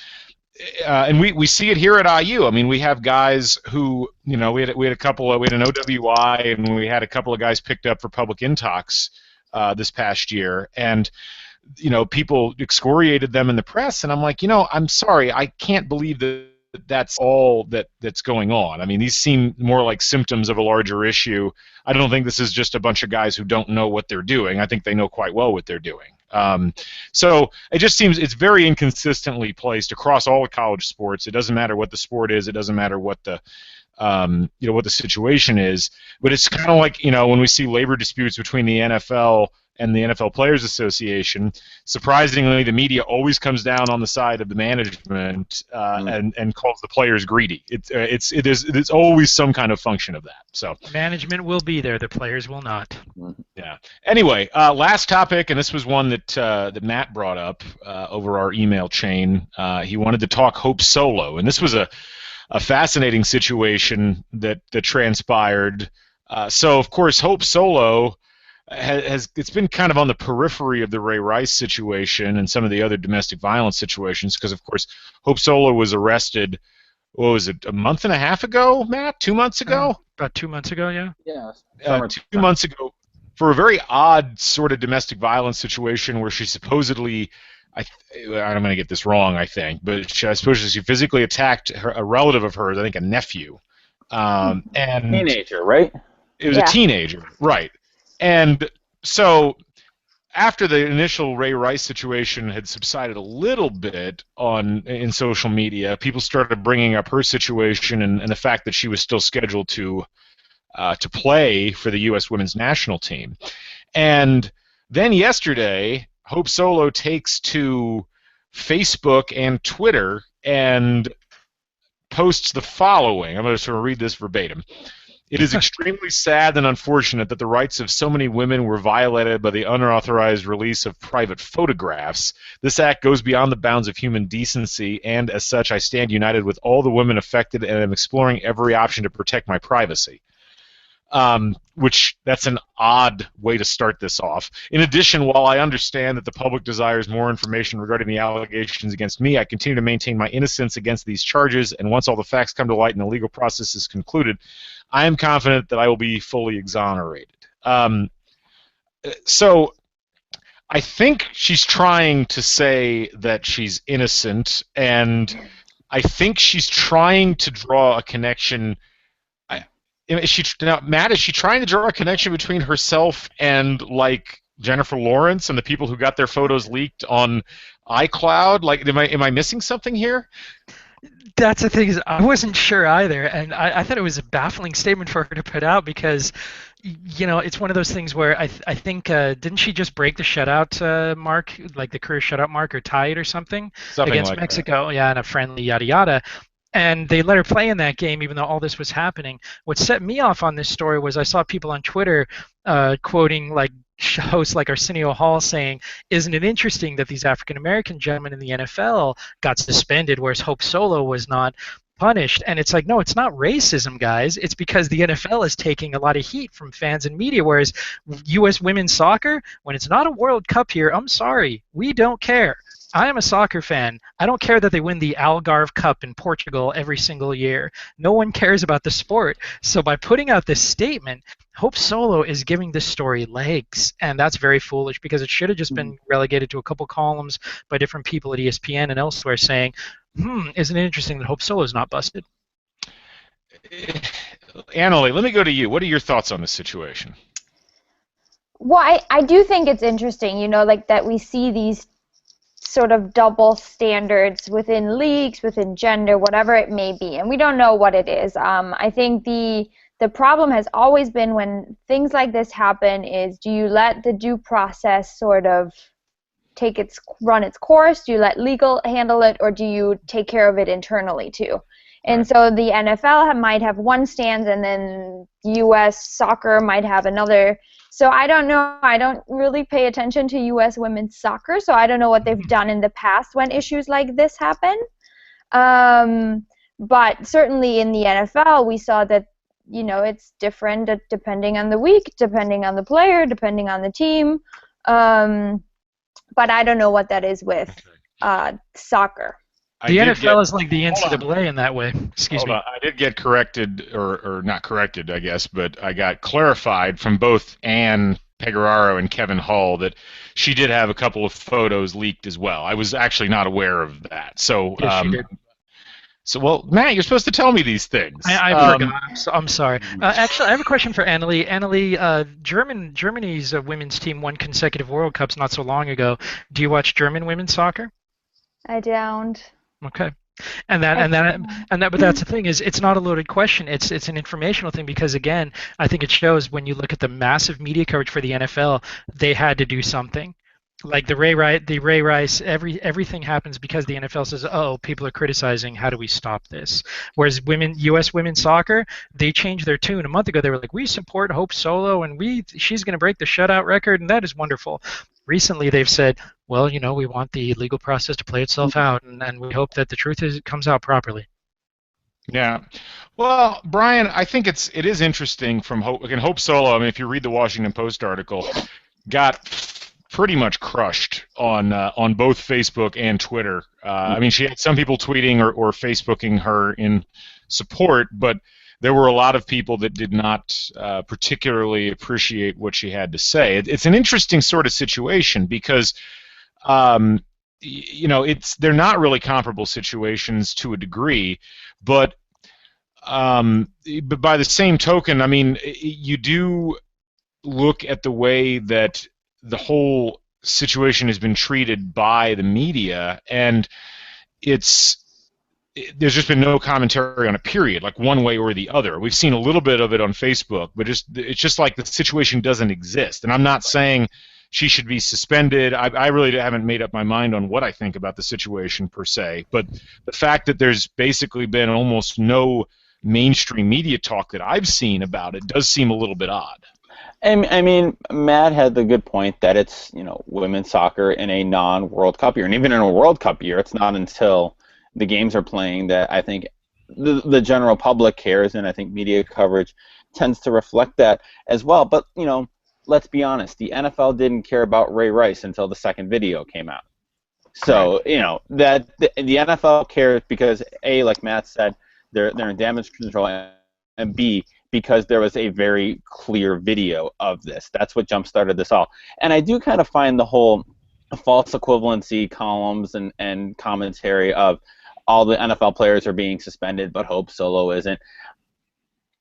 Speaker 1: And we see it here at IU. I mean, we have guys who, we had an OWI, and we had a couple of guys picked up for public intox this past year, and people excoriated them in the press, and I'm like, I'm sorry, I can't believe that that's all that's going on. I mean, these seem more like symptoms of a larger issue. I don't think this is just a bunch of guys who don't know what they're doing. I think they know quite well what they're doing. So it just seems it's very inconsistently placed across all of college sports. It doesn't matter what the sport is. It doesn't matter what the what the situation is. But it's kind of like when we see labor disputes between the NFL and the NFL Players Association. Surprisingly, the media always comes down on the side of the management and calls the players greedy. There's always some kind of function of that. So
Speaker 3: management will be there, the players will not.
Speaker 1: Yeah. Anyway, last topic, and this was one that Matt brought up over our email chain. He wanted to talk Hope Solo, and this was a fascinating situation that transpired. So of course, Hope Solo it's been kind of on the periphery of the Ray Rice situation and some of the other domestic violence situations, because of course Hope Solo was arrested, what was it, a month and a half ago, Matt? 2 months ago?
Speaker 3: About 2 months ago, yeah.
Speaker 2: Yeah.
Speaker 1: 2 months ago, for a very odd sort of domestic violence situation where she supposedly, I'm going to get this wrong, I think, but I suppose she physically attacked a relative of hers, I think a nephew. And
Speaker 2: teenager, right?
Speaker 1: It was a teenager, right. And so after the initial Ray Rice situation had subsided a little bit in social media, people started bringing up her situation and the fact that she was still scheduled to play for the U.S. women's national team. And then yesterday, Hope Solo takes to Facebook and Twitter and posts the following. I'm going to sort of read this verbatim. It is extremely sad and unfortunate that the rights of so many women were violated by the unauthorized release of private photographs. This act goes beyond the bounds of human decency, and as such, I stand united with all the women affected and am exploring every option to protect my privacy. Which, that's an odd way to start this off. In addition, while I understand that the public desires more information regarding the allegations against me, I continue to maintain my innocence against these charges, and once all the facts come to light and the legal process is concluded, I am confident that I will be fully exonerated. So I think she's trying to say that she's innocent, and I think she's trying to draw a connection. Matt, is she trying to draw a connection between herself and, like, Jennifer Lawrence and the people who got their photos leaked on iCloud? Like, am I missing something here?
Speaker 3: That's the thing, is I wasn't sure either, and I thought it was a baffling statement for her to put out because, it's one of those things where I think, didn't she just break the shutout mark, like the career shutout mark, or tie it or something against
Speaker 1: like
Speaker 3: Mexico? That. Yeah, in a friendly, yada yada. And they let her play in that game even though all this was happening. What set me off on this story was I saw people on Twitter quoting like hosts like Arsenio Hall saying, isn't it interesting that these African-American gentlemen in the NFL got suspended whereas Hope Solo was not punished? And it's like, no, it's not racism, guys. It's because the NFL is taking a lot of heat from fans and media, whereas U.S. women's soccer, when it's not a World Cup here, I'm sorry, we don't care. I am a soccer fan. I don't care that they win the Algarve Cup in Portugal every single year. No one cares about the sport. So by putting out this statement, Hope Solo is giving this story legs, and that's very foolish because it should have just been relegated to a couple columns by different people at ESPN and elsewhere saying, isn't it interesting that Hope Solo is not busted?
Speaker 1: Annalie, let me go to you. What are your thoughts on this situation?
Speaker 4: Well, I do think it's interesting, like that we see these sort of double standards within leagues, within gender, whatever it may be, and we don't know what it is. I think the problem has always been when things like this happen is, do you let the due process sort of run its course? Do you let legal handle it, or do you take care of it internally too? And
Speaker 1: Right.
Speaker 4: so the NFL might have one stance, and then U.S. soccer might have another. So I don't know. I don't really pay attention to U.S. women's soccer, so I don't know what they've done in the past when issues like this happen. But certainly in the NFL, we saw that, it's different depending on the week, depending on the player, depending on the team. But I don't know what that is with soccer.
Speaker 3: The NFL is like the NCAA in that way. Excuse me.
Speaker 1: Hold on. I did get corrected, or not corrected, I guess, but I got clarified from both Ann Pecoraro and Kevin Hull that she did have a couple of photos leaked as well. I was actually not aware of that. So,
Speaker 3: Yes, she did.
Speaker 1: So, well, Matt, you're supposed to tell me these things.
Speaker 3: I forgot. I'm sorry. Actually, I have a question for Annalie. Annalie, Germany's women's team won consecutive World Cups not so long ago. Do you watch German women's soccer?
Speaker 4: I don't.
Speaker 3: Okay. But that's the thing, is it's not a loaded question. It's an informational thing, because again, I think it shows when you look at the massive media coverage for the NFL, they had to do something. Like the Ray Rice, everything happens because the NFL says, "Oh, people are criticizing. How do we stop this?" Whereas U.S. women's soccer, they changed their tune. A month ago, they were like, "We support Hope Solo, and she's going to break the shutout record, and that is wonderful." Recently, they've said, "Well, we want the legal process to play itself out, and we hope that the truth comes out properly."
Speaker 1: Yeah. Well, Brian, I think it is interesting from Hope Solo. I mean, if you read the Washington Post article, got pretty much crushed on both Facebook and Twitter. I mean, she had some people tweeting or Facebooking her in support, but there were a lot of people that did not particularly appreciate what she had to say. It's an interesting sort of situation because, they're not really comparable situations to a degree, but by the same token, I mean, you do look at the way that the whole situation has been treated by the media, and there's just been no commentary on it, period, like one way or the other. We've seen a little bit of it on Facebook, but it's just like the situation doesn't exist. And I'm not saying she should be suspended. I really haven't made up my mind on what I think about the situation per se, but the fact that there's basically been almost no mainstream media talk that I've seen about it does seem a little bit odd.
Speaker 2: I mean, Matt had the good point that it's, women's soccer in a non-World Cup year. And even in a World Cup year, it's not until the games are playing that I think the general public cares, and I think media coverage tends to reflect that as well. But, let's be honest, the NFL didn't care about Ray Rice until the second video came out. So, that the NFL cares because, A, like Matt said, they're in damage control, and B, because there was a very clear video of this. That's what jump-started this all. And I do kind of find the whole false equivalency columns and commentary of all the NFL players are being suspended, but Hope Solo isn't.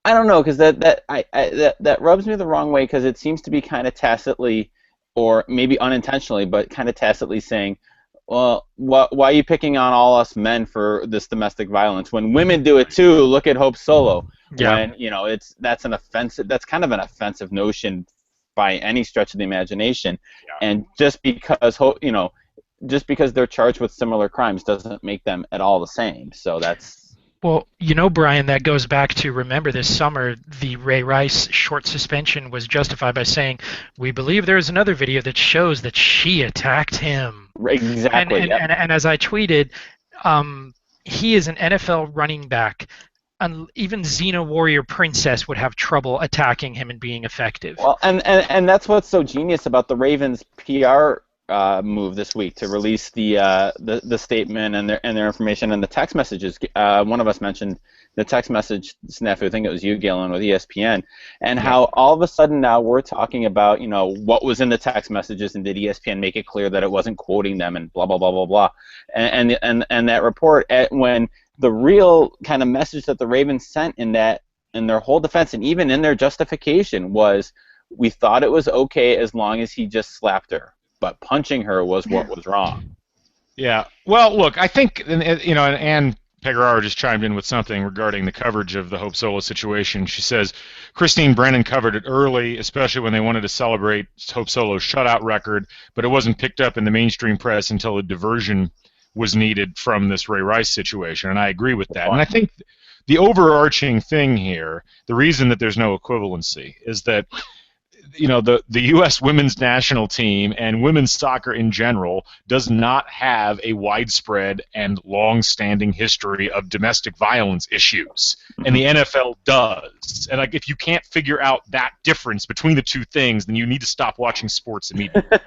Speaker 2: I don't know, because that rubs me the wrong way, because it seems to be kind of tacitly, or maybe unintentionally, but kind of tacitly saying, well, why are you picking on all us men for this domestic violence when women do it too? Look at Hope Solo.
Speaker 3: Yeah.
Speaker 2: When that's kind of an offensive notion by any stretch of the imagination. Yeah. And just because they're charged with similar crimes doesn't make them at all the same. So that's.
Speaker 3: Well, Brian, that goes back to, remember this summer, the Ray Rice short suspension was justified by saying, we believe there is another video that shows that she attacked him.
Speaker 2: Exactly.
Speaker 3: And as I tweeted, he is an NFL running back. And even Xena Warrior Princess would have trouble attacking him and being effective.
Speaker 2: Well, and that's what's so genius about the Ravens PR move this week to release the statement and their information and the text messages. One of us mentioned the text message snafu. I think it was you, Galen, with ESPN, and how all of a sudden now we're talking about what was in the text messages, and did ESPN make it clear that it wasn't quoting them, and blah blah blah blah blah, and that report when the real kind of message that the Ravens sent in their whole defense and even in their justification was, we thought it was okay as long as he just slapped her, but punching her was what was wrong.
Speaker 1: Yeah. Well, look, I think, and Pegararo just chimed in with something regarding the coverage of the Hope Solo situation. She says, Christine Brennan covered it early, especially when they wanted to celebrate Hope Solo's shutout record, but it wasn't picked up in the mainstream press until a diversion was needed from this Ray Rice situation, and I agree with that. And I think the overarching thing here, the reason that there's no equivalency, is that the U.S. women's national team and women's soccer in general does not have a widespread and long-standing history of domestic violence issues, and the NFL does. And if you can't figure out that difference between the two things, then you need to stop watching sports immediately.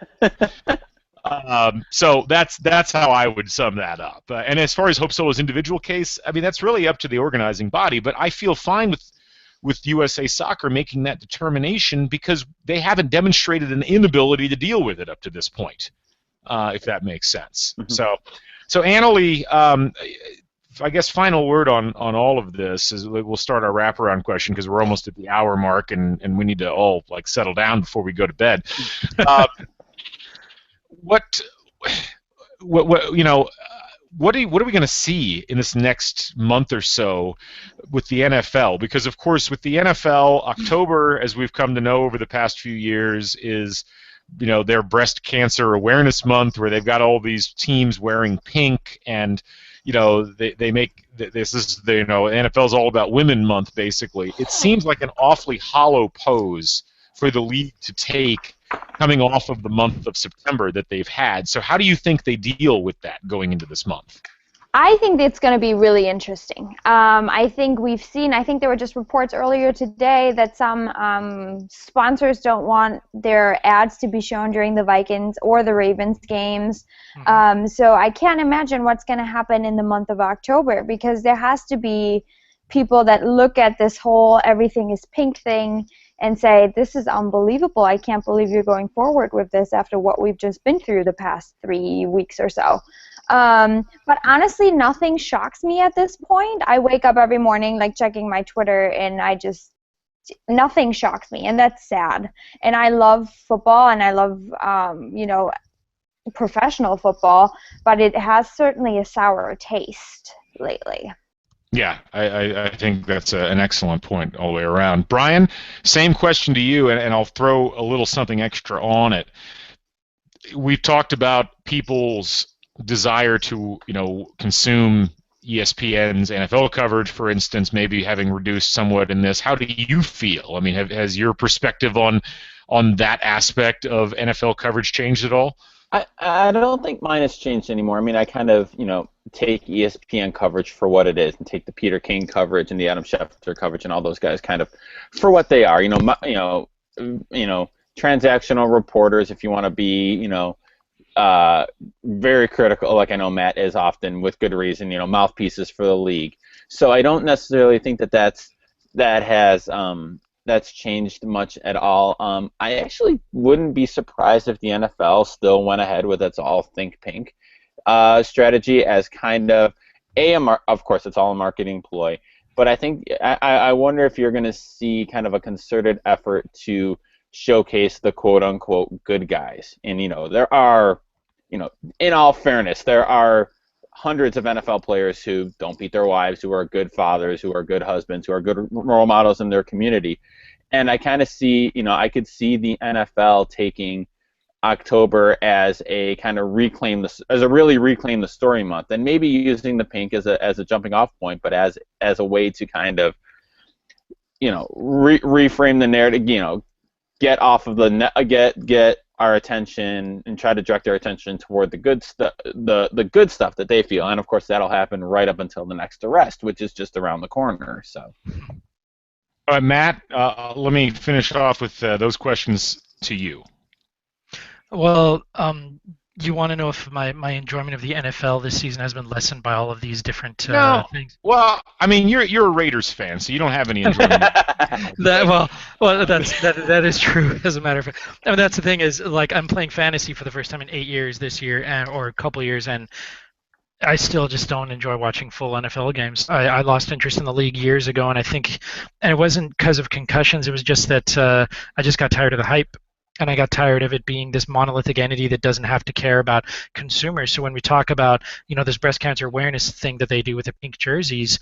Speaker 1: So that's how I would sum that up. And as far as Hope Solo's individual case, I mean, that's really up to the organizing body. But I feel fine with USA Soccer making that determination because they haven't demonstrated an inability to deal with it up to this point, if that makes sense. So Annalee, I guess final word on all of this is we'll start our wraparound question because we're almost at the hour mark and we need to all settle down before we go to bed. What are we going to see in this next month or so with the NFL? Because, of course, with the NFL, October, as we've come to know over the past few years, is their breast cancer awareness month, where they've got all these teams wearing pink, and they make this is NFL's all about women month. Basically, it seems like an awfully hollow pose for the league to take coming off of the month of September that they've had. So how do you think they deal with that going into this month?
Speaker 4: I think it's going to be really interesting. I think there were just reports earlier today that some sponsors don't want their ads to be shown during the Vikings or the Ravens games. So I can't imagine what's going to happen in the month of October, because there has to be people that look at this whole everything is pink thing and say, this is unbelievable. I can't believe you're going forward with this after what we've just been through the past 3 weeks or so. But honestly, nothing shocks me at this point. I wake up every morning checking my Twitter, and nothing shocks me, and that's sad. And I love football, and I love professional football, but it has certainly a sour taste lately.
Speaker 1: Yeah, I think that's an excellent point all the way around. Brian, same question to you, and I'll throw a little something extra on it. We've talked about people's desire to, consume ESPN's NFL coverage, for instance, maybe having reduced somewhat in this. How do you feel? I mean, has your perspective on that aspect of NFL coverage changed at all?
Speaker 2: I don't think mine has changed anymore. I mean, I kind of, take ESPN coverage for what it is, and take the Peter King coverage and the Adam Schefter coverage and all those guys kind of for what they are. Transactional reporters, if you want to be, very critical, like I know Matt is often with good reason, mouthpieces for the league. So I don't necessarily think that's changed much at all. I actually wouldn't be surprised if the NFL still went ahead with its all think pink strategy as kind of of course it's all a marketing ploy, but I think I wonder if you're going to see kind of a concerted effort to showcase the quote unquote good guys. And there are, in all fairness, there are hundreds of NFL players who don't beat their wives, who are good fathers, who are good husbands, who are good role models in their community. And I kind of see, I could see the NFL taking October as a kind of reclaim the story month, and maybe using the pink as a jumping off point, but as a way to kind of, reframe the narrative, get off of get our attention and try to direct our attention toward the good stuff, the good stuff that they feel, and of course that'll happen right up until the next arrest, which is just around the corner. So,
Speaker 1: all right, Matt, let me finish off with those questions to you.
Speaker 3: Well, you want to know if my enjoyment of the NFL this season has been lessened by all of these different things?
Speaker 1: Well, I mean, you're a Raiders fan, so you don't have any enjoyment.
Speaker 3: that is true. As a matter of fact, I mean, that's the thing is, I'm playing fantasy for the first time in 8 years this year, or a couple of years, and I still just don't enjoy watching full NFL games. I lost interest in the league years ago, and it wasn't because of concussions. It was just that I just got tired of the hype. And I got tired of it being this monolithic entity that doesn't have to care about consumers. So when we talk about, this breast cancer awareness thing that they do with the pink jerseys,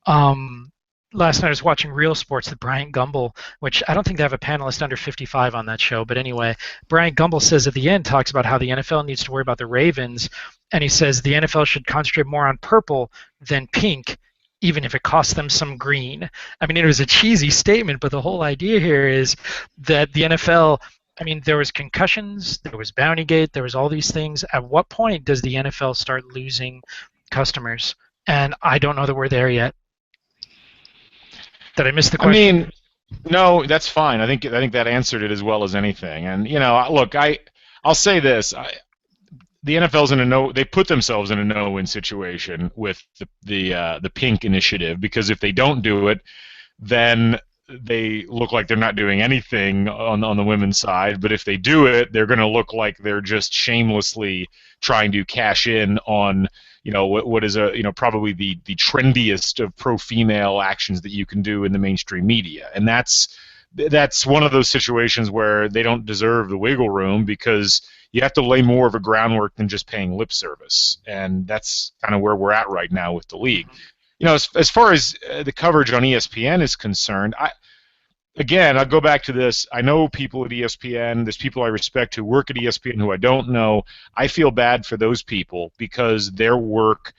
Speaker 3: um, last night I was watching Real Sports, the Bryant Gumbel, which I don't think they have a panelist under 55 on that show, but anyway, Bryant Gumbel says at the end, talks about how the NFL needs to worry about the Ravens, and he says the NFL should concentrate more on purple than pink, even if it costs them some green. I mean, it was a cheesy statement, but the whole idea here is that the NFL, I mean, there was concussions, there was Bountygate, there was all these things. At what point does the NFL start losing customers? And I don't know that we're there yet. Did I miss the question?
Speaker 1: I mean, no, that's fine. I think that answered it as well as anything. And look, I'll say this: the NFL's in a no. They put themselves in a no-win situation with the pink initiative, because if they don't do it, then they look like they're not doing anything on the women's side. But if they do it, they're going to look like they're just shamelessly trying to cash in on what is probably the trendiest of pro-female actions that you can do in the mainstream media. And that's one of those situations where they don't deserve the wiggle room, because you have to lay more of a groundwork than just paying lip service. And that's kind of where we're at right now with the league. As far as the coverage on ESPN is concerned, I'll go back to this. I know people at ESPN. There's people I respect who work at ESPN who I don't know. I feel bad for those people, because their work,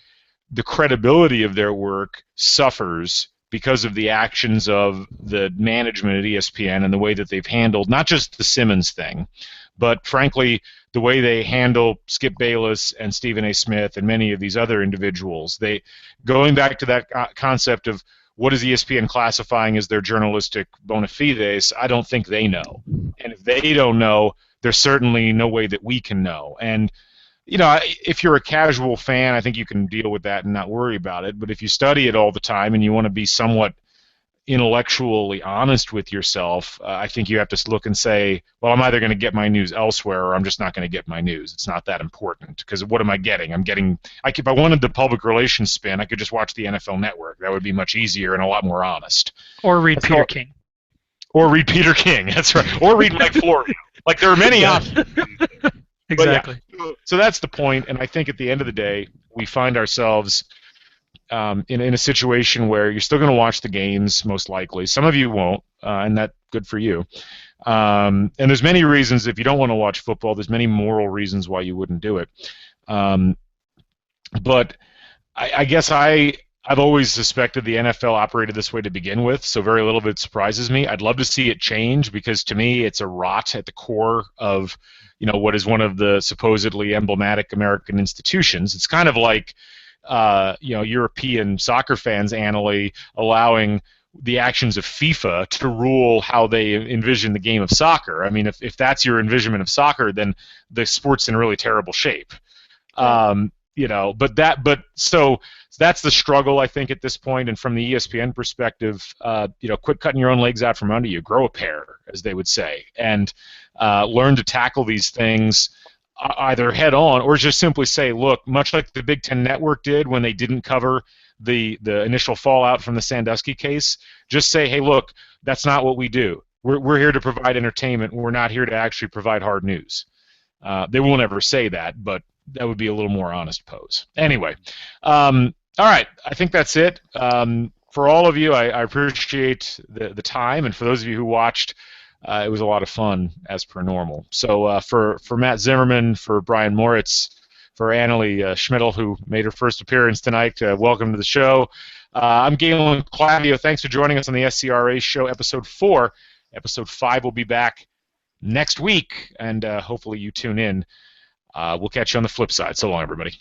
Speaker 1: the credibility of their work, suffers because of the actions of the management at ESPN and the way that they've handled not just the Simmons thing, but frankly the way they handle Skip Bayless and Stephen A. Smith and many of these other individuals. Going back to that concept of what is ESPN classifying as their journalistic bona fides, I don't think they know. And if they don't know, there's certainly no way that we can know. And, if you're a casual fan, I think you can deal with that and not worry about it. But if you study it all the time and you want to be somewhat intellectually honest with yourself, I think you have to look and say, well, I'm either going to get my news elsewhere, or I'm just not going to get my news. It's not that important, because what am I getting? If I wanted the public relations spin, I could just watch the NFL Network. That would be much easier and a lot more honest.
Speaker 3: Or read Peter King.
Speaker 1: Or read Peter King, that's right. Or read Mike Florio. Like, there are many options.
Speaker 3: Exactly.
Speaker 1: Yeah, so that's the point, and I think at the end of the day, we find ourselves in a situation where you're still going to watch the games, most likely. Some of you won't, and that's good for you. And there's many reasons if you don't want to watch football. There's many moral reasons why you wouldn't do it. But I guess I've always suspected the NFL operated this way to begin with, so very little of it surprises me. I'd love to see it change, because to me it's a rot at the core of what is one of the supposedly emblematic American institutions. It's kind of like European soccer fans annually allowing the actions of FIFA to rule how they envision the game of soccer. I mean, if that's your envisionment of soccer, then the sport's in really terrible shape. So that's the struggle, I think, at this point. And from the ESPN perspective, quit cutting your own legs out from under you. Grow a pair, as they would say, and learn to tackle these things either head on, or just simply say, look, much like the Big Ten Network did when they didn't cover the initial fallout from the Sandusky case, just say, hey, look, that's not what we do. We're here to provide entertainment. We're not here to actually provide hard news. They will never say that, but that would be a little more honest pose. Anyway, all right, I think that's it. For all of you, I appreciate the time, and for those of you who watched, it was a lot of fun, as per normal. So for Matt Zimmerman, for Brian Moritz, for Annalie Schmidl, who made her first appearance tonight, welcome to the show. I'm Galen Clavio. Thanks for joining us on the SCRA Show, Episode 4. Episode 5 will be back next week, and hopefully you tune in. We'll catch you on the flip side. So long, everybody.